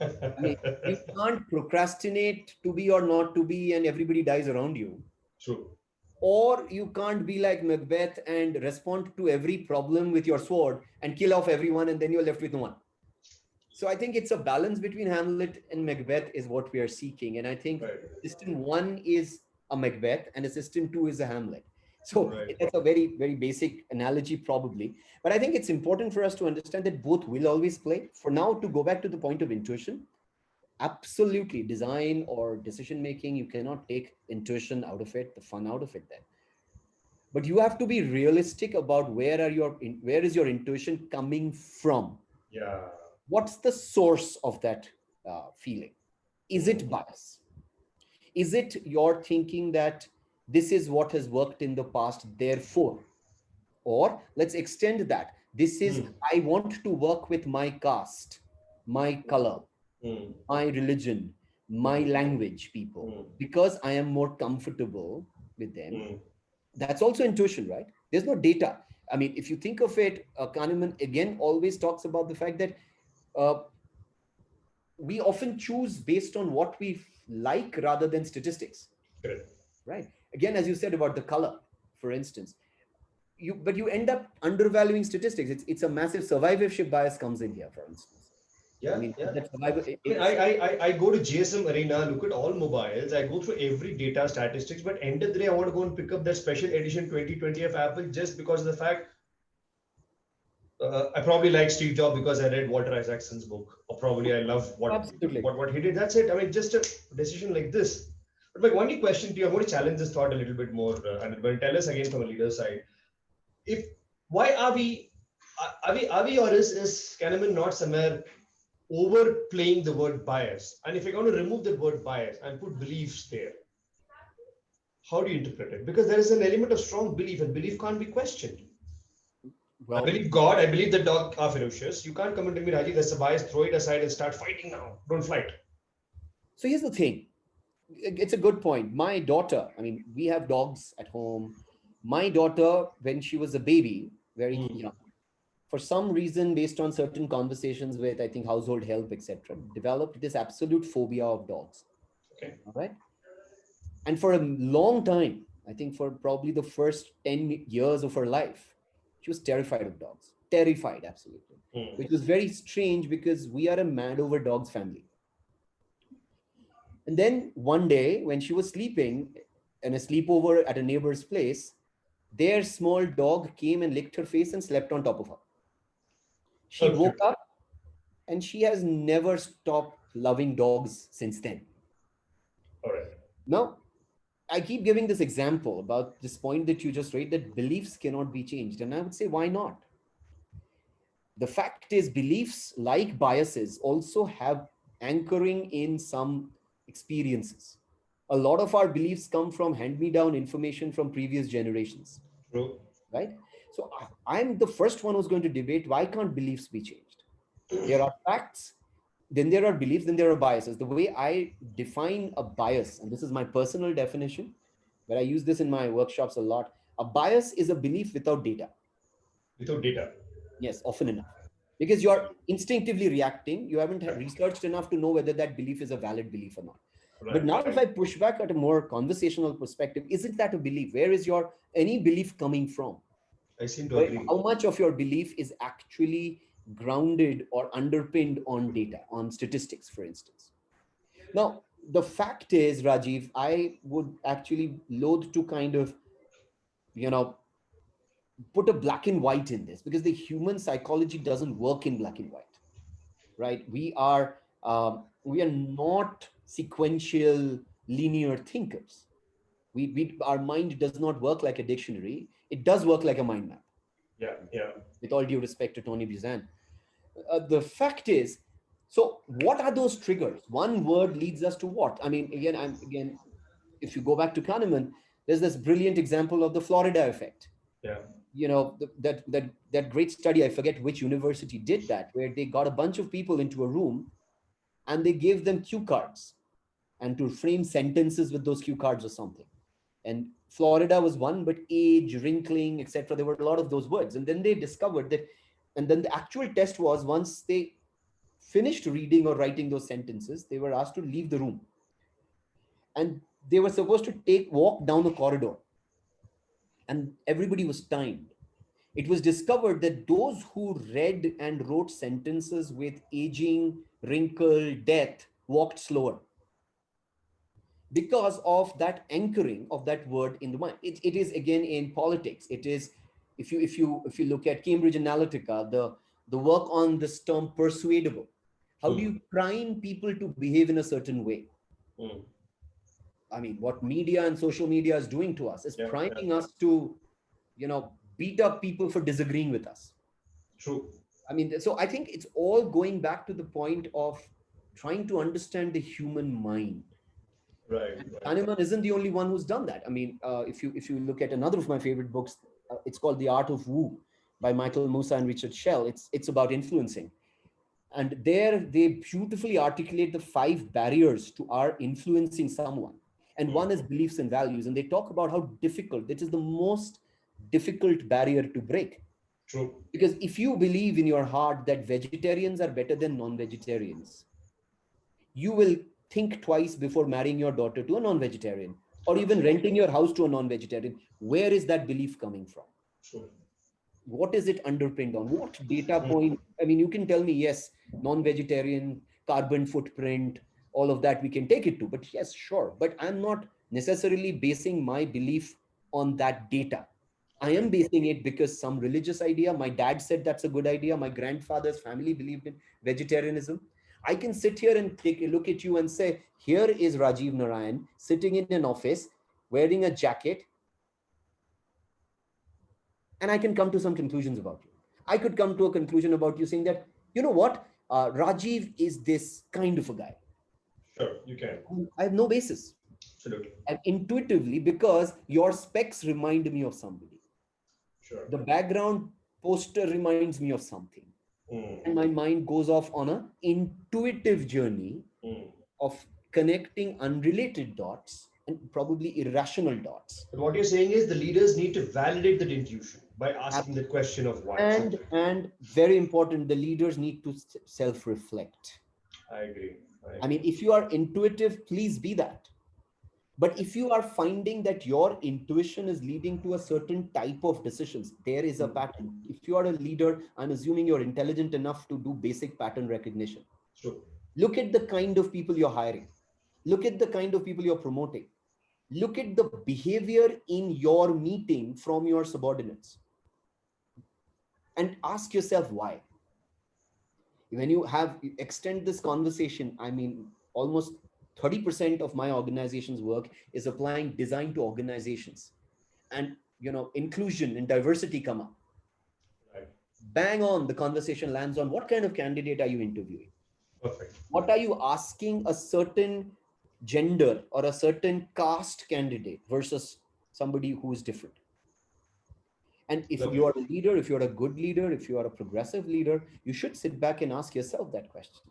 I mean, you can't procrastinate to be or not to be, and everybody dies around you. True. Or you can't be like Macbeth and respond to every problem with your sword and kill off everyone, and then you're left with no one. So I think it's a balance between Hamlet and Macbeth is what we are seeking. And I think Right. system 1 is a Macbeth and a system 2 is a Hamlet. So Right. that's a very, very basic analogy, probably. But I think it's important for us to understand that both will always play. For now, to go back to the point of intuition, absolutely, design or decision making, you cannot take intuition out of it, the fun out of it then. But you have to be realistic about where is your intuition coming from? Yeah. What's the source of that feeling? Is it Mm. bias? Is it your thinking that this is what has worked in the past, therefore? Or let's extend that. This is, Mm, I want to work with my caste, my color, mm, my religion, my mm, language people, mm, because I am more comfortable with them. mm. That's also intuition, right? There's no data. I mean, if you think of it, Kahneman again always talks about the fact that uh, we often choose based on what we like rather than statistics, Correct. right? Again, as you said about the color, for instance, you end up undervaluing statistics. It's a massive survivorship bias comes in here, for instance. I Yeah, mean, yeah. that survivor, I mean, I go to GSM Arena, look at all mobiles, I go through every data statistics, but end of the day, I want to go and pick up that special edition 2020 of Apple just because of the fact I probably like Steve Jobs because I read Walter Isaacson's book, or probably I love absolutely. what he did. That's it. I mean, just a decision like this. But my only question to you, I'm going to challenge this thought a little bit more, Anirban. Tell us again from a leader's side, if why are we or is Kahneman not somewhere overplaying the word bias? And if you're going to remove the word bias and put beliefs there, how do you interpret it? Because there is an element of strong belief, and belief can't be questioned. I Well, believe God, I believe the dog are ferocious. You can't come and tell me, Raji, that's a bias, throw it aside and start fighting now. Don't fight. so here's the thing. It's a good point. My daughter, I mean, we have dogs at home. My daughter, when she was a baby, very Mm, young, for some reason, based on certain conversations with, I think, household help, etc., developed this absolute phobia of dogs. okay. All right. And for a long time, I think for probably the first 10 years of her life, she was terrified of dogs. Terrified, absolutely. Mm, Which was very strange because we are a mad over dogs family. And then one day, when she was sleeping in a sleepover at a neighbor's place, their small dog came and licked her face and slept on top of her. She how woke cute. up and she has never stopped loving dogs since then. All right. Now, I keep giving this example about this point that you just raised, that beliefs cannot be changed. And I would say, why not? The fact is, beliefs, like biases, also have anchoring in some experiences. A lot of our beliefs come from hand me down information from previous generations, True. right? So I'm the first one who's going to debate, why can't beliefs be changed? There are facts, then there are beliefs, then there are biases. The way I define a bias, and this is my personal definition, but I use this in my workshops a lot. A bias is a belief without data. Without data. Yes, often enough. Because you're Okay. instinctively reacting, you haven't Right. researched enough to know whether that belief is a valid belief or not. But Right. now, if Right. I push back at a more conversational perspective, isn't that a belief? Where is your any belief coming from? I seem to Where, agree. how much of your belief is actually grounded or underpinned on data, on statistics, for instance? Now, the fact is, Rajiv, I would actually loathe to kind of, you know, put a black and white in this, because the human psychology doesn't work in black and white, right? We are not sequential linear thinkers. Our mind does not work like a dictionary. It does work like a mind map. Yeah. Yeah. With all due respect to Tony Buzan, the fact is, so what are those triggers? One word leads us to what? I mean, again, if you go back to Kahneman, there's this brilliant example of the Florida effect. Yeah. That great study, I forget which university did that, where they got a bunch of people into a room and they gave them cue cards and to frame sentences with those cue cards or something. And Florida was one, but age, wrinkling, etc., there were a lot of those words. And then they discovered that, and then the actual test was, once they finished reading or writing those sentences, they were asked to leave the room, and they were supposed to take walk down a corridor, and everybody was timed. It was discovered that those who read and wrote sentences with aging, wrinkle, death walked slower, because of that anchoring of that word in the mind. It is again in politics. It is, if you look at Cambridge Analytica, the work on this term persuadable. How do Mm, you prime people to behave in a certain way? mm. I mean, what media and social media is doing to us is Yeah. Yeah. priming us to, beat up people for disagreeing with us. True. I mean, so I think it's all going back to the point of trying to understand the human mind. Right. And Right. Kahneman isn't the only one who's done that. I mean, if you look at another of my favorite books, it's called The Art of Woo, by Michael Musa and Richard Shell. It's about influencing. And there they beautifully articulate the 5 barriers to our influencing someone. And one is beliefs and values. And they talk about how difficult, it is the most difficult barrier to break. True. Because if you believe in your heart that vegetarians are better than non-vegetarians, you will think twice before marrying your daughter to a non-vegetarian, or even renting your house to a non-vegetarian. Where is that belief coming from? True. What is it underpinned on? What data Mm. point? I mean, you can tell me, yes, non-vegetarian, carbon footprint, all of that we can take it to, but yes, sure, but I'm not necessarily basing my belief on that data. I am Okay. basing it because some religious idea, my dad said that's a good idea, my grandfather's family believed in vegetarianism. I can sit here and take a look at you and say, here is Rajiv Narayan sitting in an office wearing a jacket, and I can come to some conclusions about you. I could come to a conclusion about you saying that, you know what, Rajiv is this kind of a guy. Sure, you can. I have no basis. Absolutely. And intuitively, because your specs remind me of somebody, Sure. the background poster reminds me of something, and Mm. my mind goes off on an intuitive journey Mm. of connecting unrelated dots and probably irrational dots. But what you're saying is the leaders need to validate that intuition by asking Ab- the question of why, isn't And it? and very important, the leaders need to self-reflect. I agree. I I mean, agree. if you are intuitive, please be that. But if you are finding that your intuition is leading to a certain type of decisions, there is a Mm. pattern. If you are a leader, I'm assuming you're intelligent enough to do basic pattern recognition. True. Look at the kind of people you're hiring. Look at the kind of people you're promoting. Look at the behavior in your meeting from your subordinates and ask yourself why. When you have extend this conversation, I mean, almost 30% of my organization's work is applying design to organizations, and inclusion and diversity come up. Right. Bang on, the conversation lands on what kind of candidate are you interviewing, Perfect. what are you asking a certain gender or a certain caste candidate versus somebody who is different. And if you Lovely. are a leader, if you're a good leader, if you are a progressive leader, you should sit back and ask yourself that question.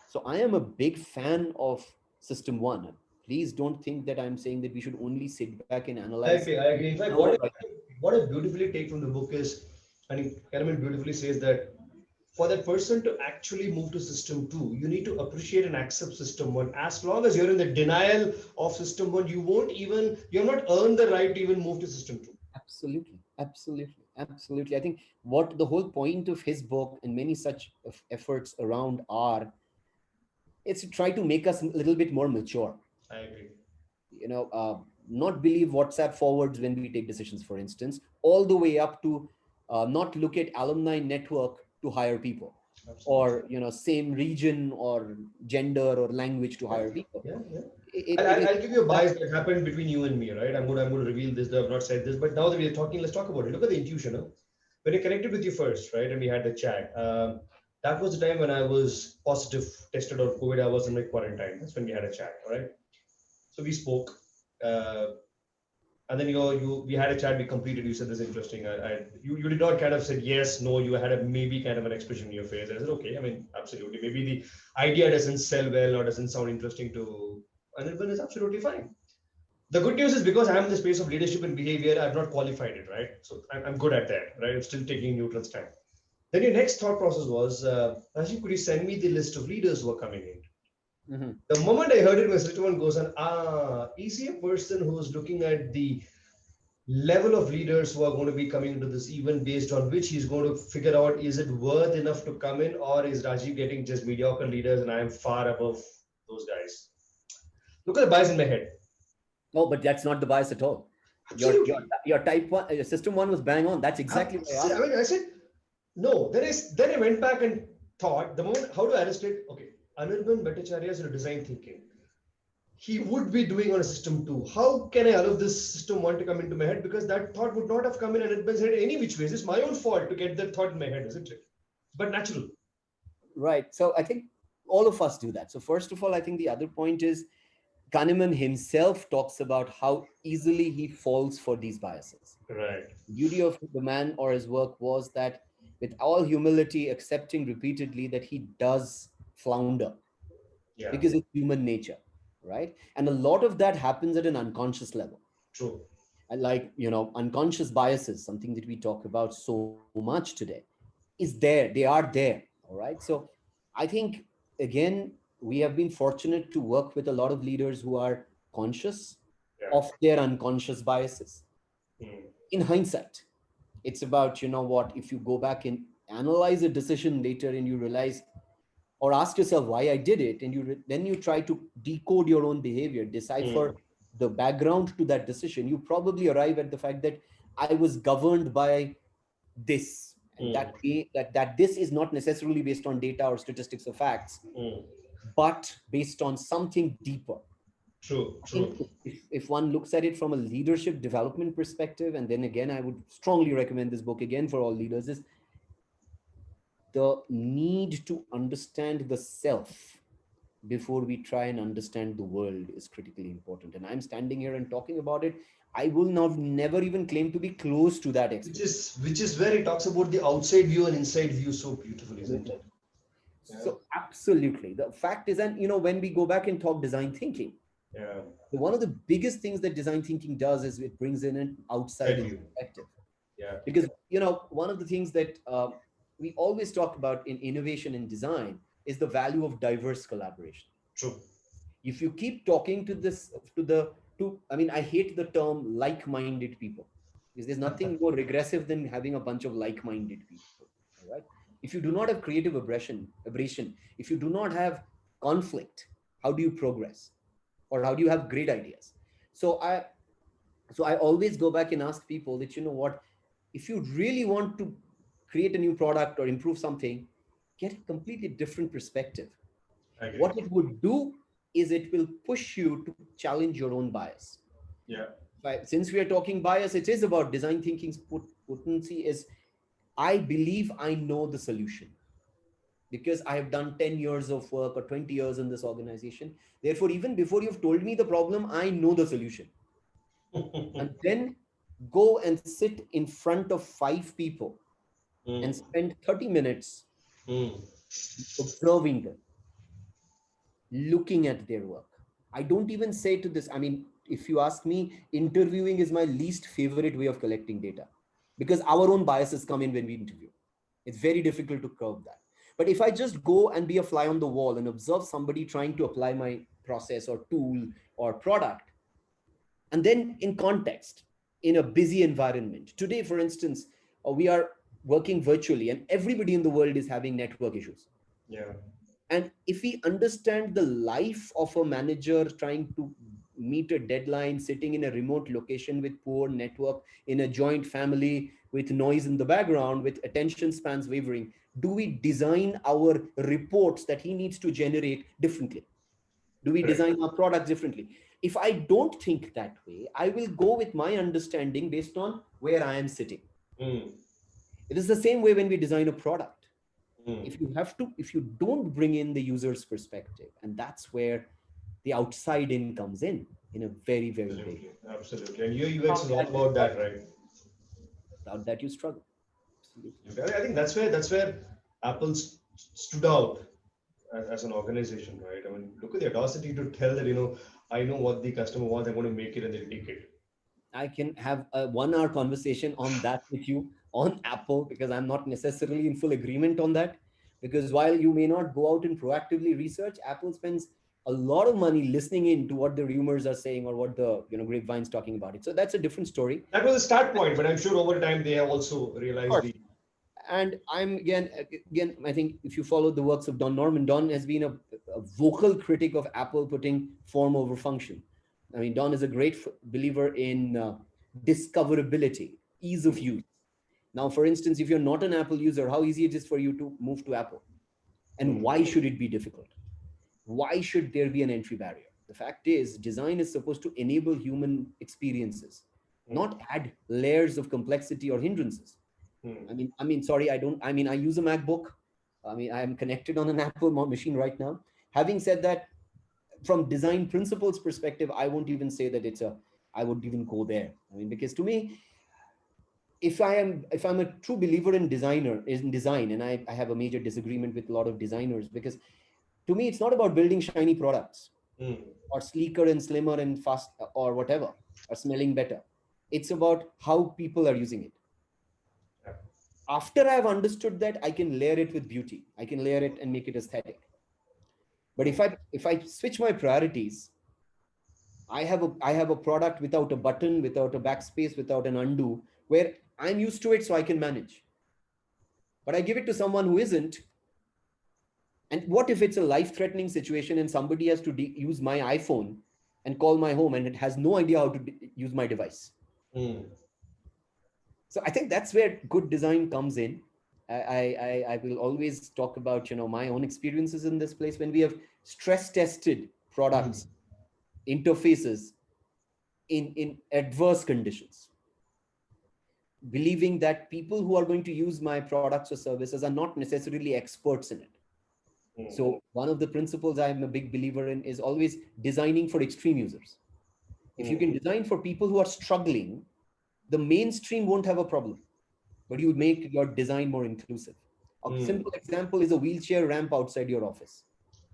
So I am a big fan of System One. Please don't think that I'm saying that we should only sit back and I analyze. agree. I agree. In fact, No, what I beautifully take from the book is, I think Karaman beautifully says that for that person to actually move to system two, you need to appreciate and accept system one. As long as you're in the denial of system one, you're not earned the right to even move to system two. absolutely, absolutely, absolutely. I think what the whole point of his book and many such efforts around are, it's to try to make us a little bit more mature. I agree. Not believe WhatsApp forwards when we take decisions, for instance, all the way up to not look at alumni network to hire people, Absolutely. or same region or gender or language to Yeah. hire people. Yeah. Yeah. It is I'll give you a that. bias that happened between you and me, right? I'm going to reveal this, though I've not said this, but now that we're talking, let's talk about it. Look at the intuition. Huh? When I connected with you first, right, and we had the chat, that was the time when I was positive, tested on COVID. I was in my quarantine. That's when we had a chat, all right? So we spoke, uh, and then we had a chat. We completed. You said this is interesting. You did not kind of said yes, no. You had a maybe kind of an expression in your face. I said okay. I mean, absolutely. Maybe the idea doesn't sell well or doesn't sound interesting to Anirban is absolutely fine. The good news is because I'm in the space of leadership and behavior, I've not qualified it, right? So I'm good at that, right? I'm still taking neutral stand. Then your next thought process was, Rajiv, could you send me the list of leaders who are coming in? Mhm. The moment I heard it, my system one goes on, is he a person who's looking at the level of leaders who are going to be coming into this event based on which he's going to figure out is it worth enough to come in, or is Rajiv getting just mediocre leaders and I am far above those guys? Look at the bias in my head. No, but that's not the bias at all. Absolutely. Your type one, system one was bang on. That's exactly what I asked. I mean, I said, no. Then I went back and thought the moment how to arrest it. Okay, Anirban Bhattacharya is in design thinking. He would be doing on a system two. How can I allow this system one to come into my head? Because that thought would not have come in Anirban's head any which ways. It's my own fault to get that thought in my head, isn't it? But natural. Right. So I think all of us do that. So first of all, I think the other point is Kahneman himself talks about how easily he falls for these biases. Right. The beauty of the man or his work was that, with all humility, accepting repeatedly that he does flounder Yeah. because it's human nature, right? And a lot of that happens at an unconscious level. True. And like, unconscious biases, something that we talk about so much today, is there. They are there. All right. So I think, again, we have been fortunate to work with a lot of leaders who are conscious Yeah. of their unconscious biases. Mm. In hindsight, it's about, what, if you go back and analyze a decision later and you realize, or ask yourself why I did it, and then you try to decode your own behavior, Mm. decipher the background to that decision, you probably arrive at the fact that I was governed by this, and Mm. that this is not necessarily based on data or statistics or facts, Mm. but based on something deeper. True. I think True. if one looks at it from a leadership development perspective, and then again, I would strongly recommend this book again for all leaders, is the need to understand the self before we try and understand the world is critically important. And I'm standing here and talking about it. I will not never even claim to be close to that expertise. Which is where he talks about the outside view and inside view so beautiful, isn't Absolutely. it? Yeah. So absolutely. The fact is, and when we go back and talk design thinking, Yeah. one of the biggest things that design thinking does is it brings in an outside Inside in view. perspective. Yeah. Because one of the things that we always talk about in innovation and design is the value of diverse collaboration. True. If you keep talking to this to the to I mean, I hate the term like-minded people, because there's nothing more regressive than having a bunch of like-minded people. All right. If you do not have creative aberration, if you do not have conflict, how do you progress, or how do you have great ideas? So i so i always go back and ask people that, what, if you really want to create a new product or improve something, get a completely different perspective. I agree. What it would do is it will push you to challenge your own bias. Yeah. Since we are talking bias, it is about design thinking's potency is, I believe I know the solution because I have done 10 years of work or 20 years in this organization. Therefore, even before you've told me the problem, I know the solution. And then go and sit in front of 5 people and Mm. spend 30 minutes Mm. observing them, looking at their work. I don't even say to this, I mean, if you ask me, interviewing is my least favorite way of collecting data because our own biases come in when we interview. It's very difficult to curb that. But if I just go and be a fly on the wall and observe somebody trying to apply my process or tool or product, and then in context, in a busy environment, today, for instance, we are working virtually and everybody in the world is having network issues. Yeah. And if we understand the life of a manager trying to meet a deadline, sitting in a remote location with poor network, in a joint family with noise in the background, with attention spans wavering, do we design our reports that he needs to generate differently? Do we Correct. design our products differently? If I don't think that way, I will go with my understanding based on where I am sitting. Mm. It is the same way when we design a product. Mm. If you don't bring in the user's perspective, and that's where the outside in comes in a very, very big. Absolutely. Absolutely. And UX is all about that, right? Without that, you struggle. Absolutely. I think that's where Apple stood out as an organization, right? I mean, look at the audacity to tell that, I know what the customer wants, I'm going to make it and they'll take it. I can have a 1 hour conversation on that with you on Apple, because I'm not necessarily in full agreement on that. Because while you may not go out and proactively research, Apple spends a lot of money listening in to what the rumors are saying or what the grapevine's talking about it. So that's a different story. That was a start point, but I'm sure over time they have also Of realized course. the. And I'm again, I think if you follow the works of Don Norman, Don has been a vocal critic of Apple putting form over function. I mean, Don is a great believer in discoverability, ease of Hmm. use. Now, for instance, if you're not an Apple user, how easy it is for you to move to Apple? And Hmm. why should it be difficult? Why should there be an entry barrier? The fact is, design is supposed to enable human experiences, Hmm. not add layers of complexity or hindrances. Hmm. Sorry, I don't. I mean, I use a MacBook. I mean, I am connected on an Apple machine right now. Having said that, from design principles perspective, I won't even say that I would even go there. I mean, because to me, if I'm a true believer in design, and I have a major disagreement with a lot of designers, because to me, it's not about building shiny products Mm. or sleeker and slimmer and fast or whatever, or smelling better. It's about how people are using it. Yeah. After I've understood that, I can layer it with beauty. I can layer it and make it aesthetic. But Mm. if I switch my priorities, I have a product without a button, without a backspace, without an undo, where I'm used to it, so I can manage. But I give it to someone who isn't. And what if it's a life-threatening situation and somebody has to use my iPhone and call my home and it has no idea how to use my device? Mm. So I think that's where good design comes in. I will always talk about my own experiences in this place when we have stress tested Mm. products, interfaces in adverse conditions, believing that people who are going to use my products or services are not necessarily experts in it. Mm. So one of the principles I'm a big believer in is always designing for extreme users. If you Mm. can design for people who are struggling, the mainstream won't have a problem, but you make your design more inclusive. A Mm. simple example is a wheelchair ramp outside your office.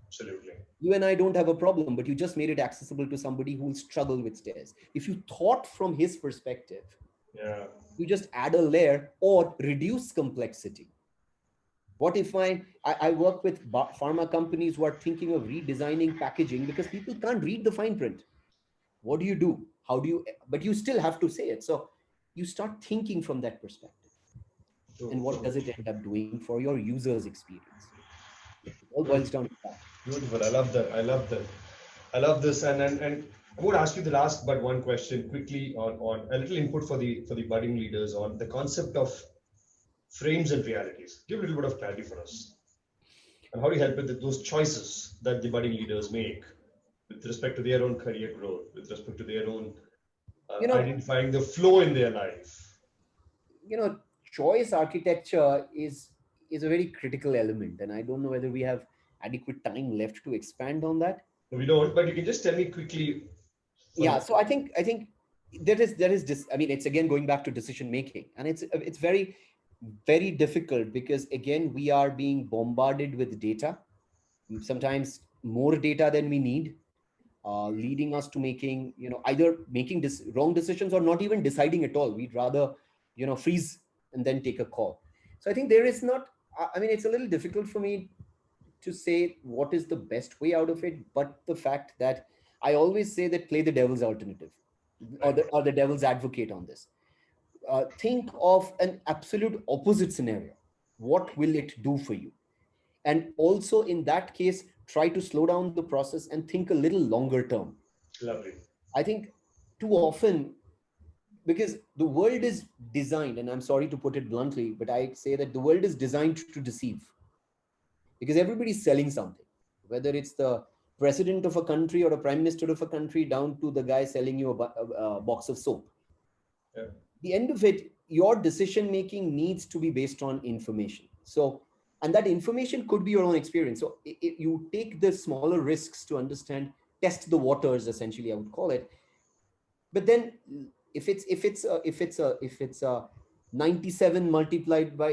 Absolutely. You and I don't have a problem, but you just made it accessible to somebody who will struggle with stairs. If you thought from his perspective, Yeah. you just add a layer or reduce complexity. What if I work with pharma companies who are thinking of redesigning packaging because people can't read the fine print? What do you do? How do you, but you still have to say it. So you start thinking from that perspective. And True. what True. does it end up doing for your user's experience? It all boils down to that. Beautiful. I love that. I love that. I love this. And I'm going to ask you the last but one question quickly on a little input for the budding leaders on the concept of frames and realities. Give a little bit of clarity for us. And how do you help with those choices that the budding leaders make with respect to their own career growth, with respect to their own You know, identifying the flow in their life? you know, choice architecture is a very critical element, and I don't know whether we have adequate time left to expand on that. We don't, but you can just tell me quickly for Yeah, the. so I think there is this. I mean, it's again going back to decision making, and it's very difficult because again we are being bombarded with data, sometimes more data than we need, leading us to making either making wrong decisions or not even deciding at all. We'd rather freeze and then take a call. So I think there is not. I mean, it's a little difficult for me to say what is the best way out of it, but the fact that I always say that play the devil's alternative, or Right. the devil's advocate on this. Think of an absolute opposite scenario. What will it do for you? And also in that case, try to slow down the process and think a little longer term. Lovely. I think too often, because the world is designed, and I'm sorry to put it bluntly, but I say that the world is designed to deceive, because everybody's selling something, whether it's the president of a country or a prime minister of a country down to the guy selling you a box of soap. Yeah. The end of it, your decision making needs to be based on information. So, and that information could be your own experience. So you take the smaller risks to understand, test the waters, essentially I would call it. But then if it's a 97 multiplied by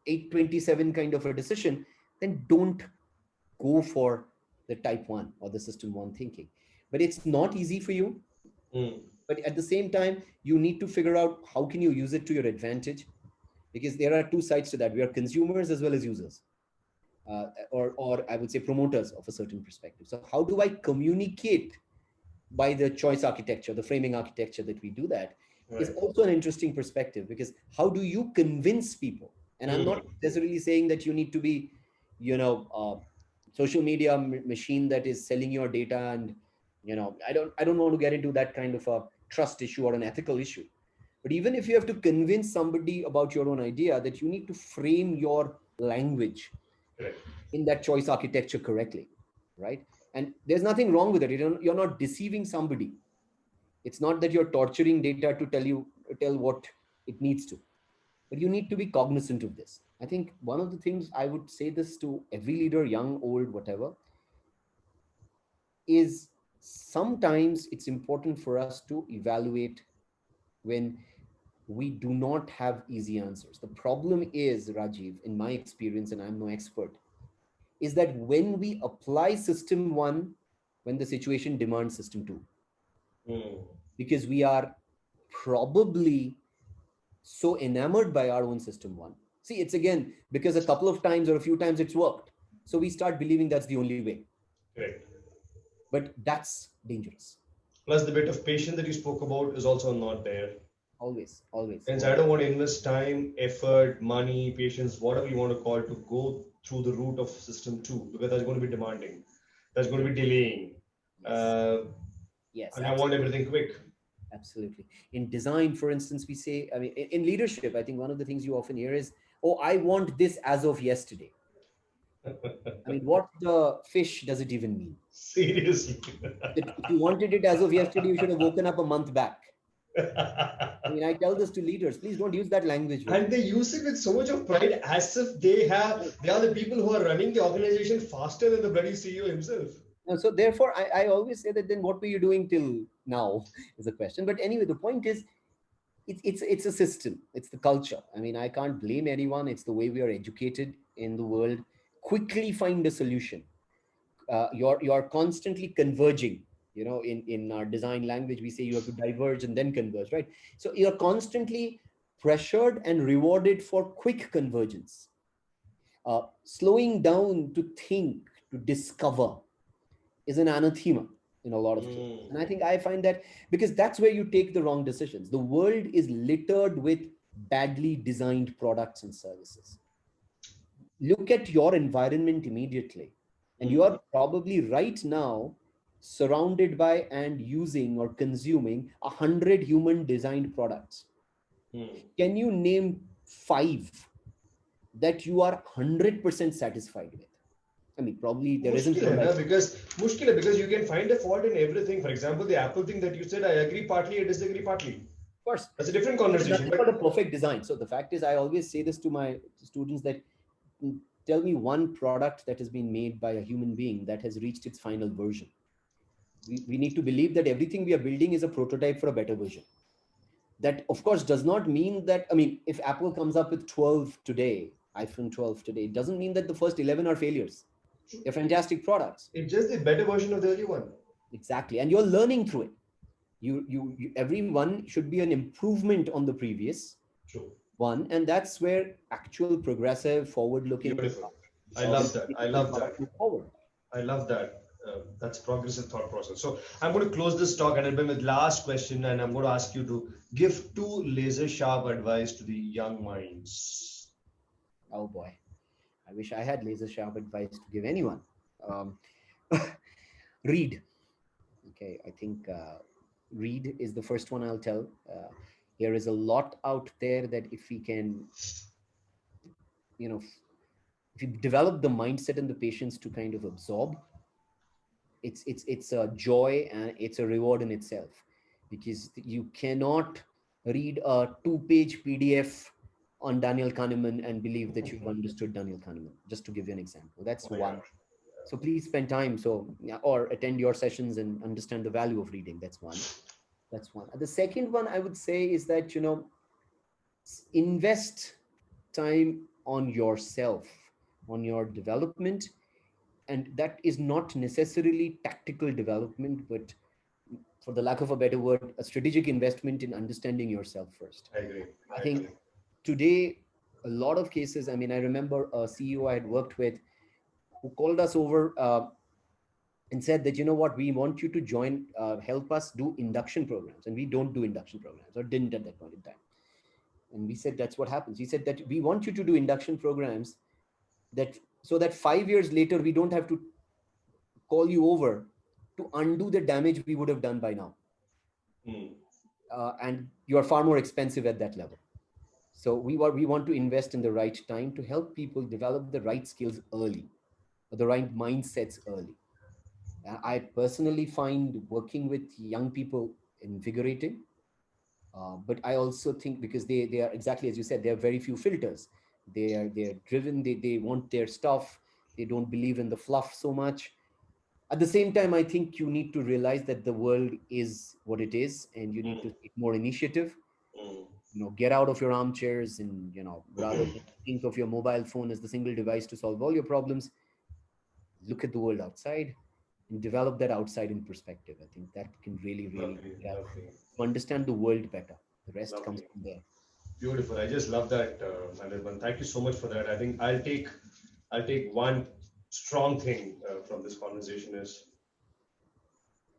827 kind of a decision, then don't go for the type 1 or the system 1 thinking. But it's not easy for you. Mm. But at the same time, you need to figure out how can you use it to your advantage, because there are two sides to that. We are consumers as well as users, or I would say promoters of a certain perspective. So how do I communicate by the choice architecture, the framing architecture that we do that, is Right. also an interesting perspective, because how do you convince people? And I'm not Mm. necessarily saying that you need to be, you know, social media machine that is selling your data, and I don't want to get into that kind of a trust issue or an ethical issue. But even if you have to convince somebody about your own idea, that you need to frame your language Correct. in that choice architecture correctly, right? And there's nothing wrong with it. You're not deceiving somebody. It's not that you're torturing data to tell what it needs to. But you need to be cognizant of this. I think one of the things I would say this to every leader, young, old, whatever, is sometimes it's important for us to evaluate when we do not have easy answers. The problem is, Rajiv, in my experience, and I'm no expert, is that when we apply system one, when the situation demands system two, Hmm. because we are probably so enamored by our own system one. See, it's again because a couple of times or a few times it's worked. So we start believing that's the only way. Correct. But that's dangerous. Plus, the bit of patience that you spoke about is also not there. Always, always, Hence, I always. don't want to invest time, effort, money, patience, whatever you want to call, to go through the route of system two, because that's going to be demanding. That's going to be delaying. Yes, Uh, yes, and I want absolutely. everything quick. Absolutely. In design, for instance, we say, I mean, in leadership, I think one of the things you often hear is, oh, I want this as of yesterday. I mean, what the fish does it even mean? Seriously. If you wanted it as of yesterday, you should have woken up a month back. I mean, I tell this to leaders, please don't use that language with And me. they use it with so much of pride, as if they are the people who are running the organization faster than the bloody CEO himself. So therefore, I always say that then what were you doing till now is a question. But anyway, the point is, it's a system. It's the culture. I mean, I can't blame anyone. It's the way we are educated in the world. Quickly find a solution. You're constantly converging. You know, in our design language, we say you have to diverge and then converge, right? So you're constantly pressured and rewarded for quick convergence. Slowing down to think, to discover, is an anathema in a lot of cases. And I Mm. think I find that because that's where you take the wrong decisions. The world is littered with badly designed products and services. Look at your environment immediately, and you Mm. are probably right now surrounded by and using or consuming 100 human designed products. Mm. Can you name five that you are 100% satisfied with? I mean, probably there isn't मुश्किल है one ना, like, because you can find a fault in everything. For example, the Apple thing that you said, I agree partly, I disagree partly. of course. That's a different But conversation. nothing But but a perfect design. So the fact is, I always say this to my students that tell me one product that has been made by a human being that has reached its final version. We need to believe that everything we are building is a prototype for a better version. That, of course, does not mean that, I mean, if Apple comes up with 12 today, iPhone 12 today, it doesn't mean that the first 11 are failures. They're fantastic products. it's just the better version of the early one. Exactly. And you're learning through it. Everyone should be an improvement on the previous True. one, and that's where actual progressive forward looking Beautiful. I love that. I love that. move forward. I love that. That's progressive thought process. So I'm going to close this talk, and I'll be with last question, and I'm going to ask you to give two laser sharp advice to the young minds. Oh boy, I wish I had laser sharp advice to give anyone. um, Read. Okay, I think read is the first one I'll tell. There is a lot out there that if we can, you know, if you develop the mindset and the patience to kind of absorb, it's a joy and it's a reward in itself, because you cannot read a two-page PDF on Daniel Kahneman and believe that you've understood Daniel Kahneman. Just to give you an example, that's Oh my God. one. So please spend time, so yeah, or attend your sessions and understand the value of reading. That's one. That's one. The second one I would say is that, invest time on yourself, on your development. And that is not necessarily tactical development, but for the lack of a better word, a strategic investment in understanding yourself first. I agree. I I think agree. today, a lot of cases, I mean, I remember a CEO I had worked with who called us over and said that, you know what, we want you to join, help us do induction programs. And we don't do induction programs, or didn't at that point in time. And we said, that's what happens. He said that we want you to do induction programs that so that 5 years later, we don't have to call you over to undo the damage we would have done by now. Hmm. And you are far more expensive at that level. So we want to invest in the right time to help people develop the right skills early, or the right mindsets early. I personally find working with young people invigorating. But I also think because they are exactly as you said, there are very few filters. They're driven. They want their stuff. They don't believe in the fluff so much. At the same time, I think you need to realize that the world is what it is, and you need to Mm, take more initiative. mm. Get out of your armchairs, and rather than think of your mobile phone as the single device to solve all your problems, look at the world outside and develop that outside in perspective. I think that can really, really Lovely, help lovely, to understand the world better. The rest comes lovely. from there. Beautiful. I just love that, Anirban. Thank you so much for that. I think I'll take one strong thing from this conversation is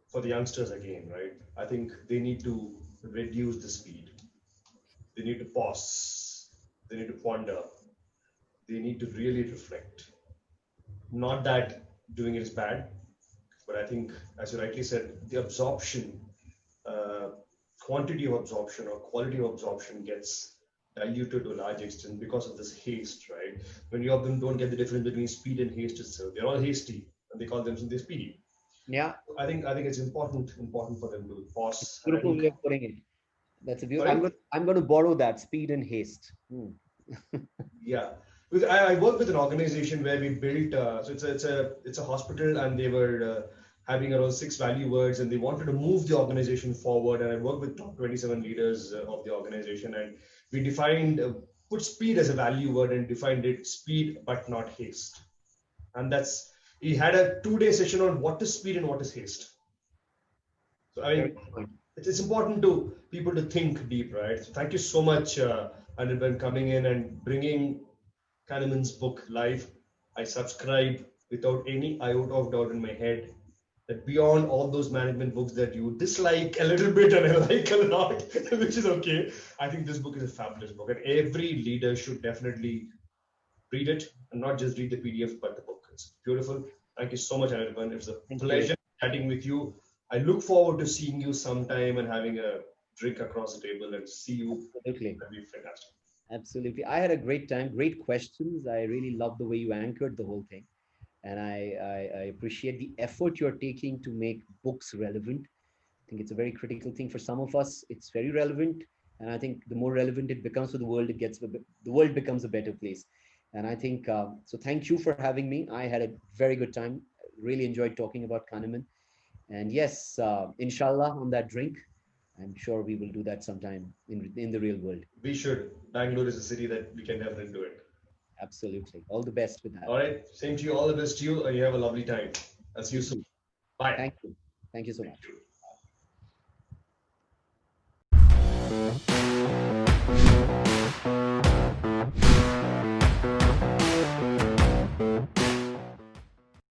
for the youngsters again, right? I think they need to reduce the speed. They need to pause. They need to ponder. They need to really reflect. Not that doing it is bad, but I think, as you rightly said, the absorption, uh, quantity of absorption or quality of absorption gets diluted to a large extent because of this haste, right? When you often don't get the difference between speed and haste itself, they're all hasty and they call themselves they're speedy. Yeah, I think it's important for them to pause. And I beautiful think, way of putting it. That's a beautiful. sorry. I'm going to borrow that speed and haste. Yeah, because I work with an organization where we built. So it's a hospital, and they were having around 6 value words, and they wanted to move the organization forward. And I work with top 27 leaders of the organization, and we defined put speed as a value word and defined it speed but not haste. And that's he had a 2 day session on what is speed and what is haste. So I Very mean, good point. it's important to people to think deep, right? So thank you so much, Anirban, coming in and bringing Kahneman's book live. I subscribe without any iota of doubt in my head that beyond all those management books that you dislike a little bit and I like a lot, which is okay, I think this book is a fabulous book, and every leader should definitely read it and not just read the PDF but the book. It's beautiful. Thank you so much, Anirban. It's a Thank you. pleasure chatting with you. I look forward to seeing you sometime and having a drink across the table and see you. Absolutely. That'd be fantastic. Absolutely. I had a great time. Great questions. I really love the way you anchored the whole thing. And I appreciate the effort you're taking to make books relevant. I think it's a very critical thing for some of us. It's very relevant. And I think the more relevant it becomes for the world, the world becomes a better place. And I think, so thank you for having me. I had a very good time. Really enjoyed talking about Kahneman. And yes, inshallah, on that drink, I'm sure we will do that sometime in the real world. We should. Bangalore is a city that we can definitely do it. Absolutely. All the best with that. All right. Same to you. All the best to you. And you have a lovely time. I'll see you You soon. too. Bye. Thank you. Thank you so Thank much. you.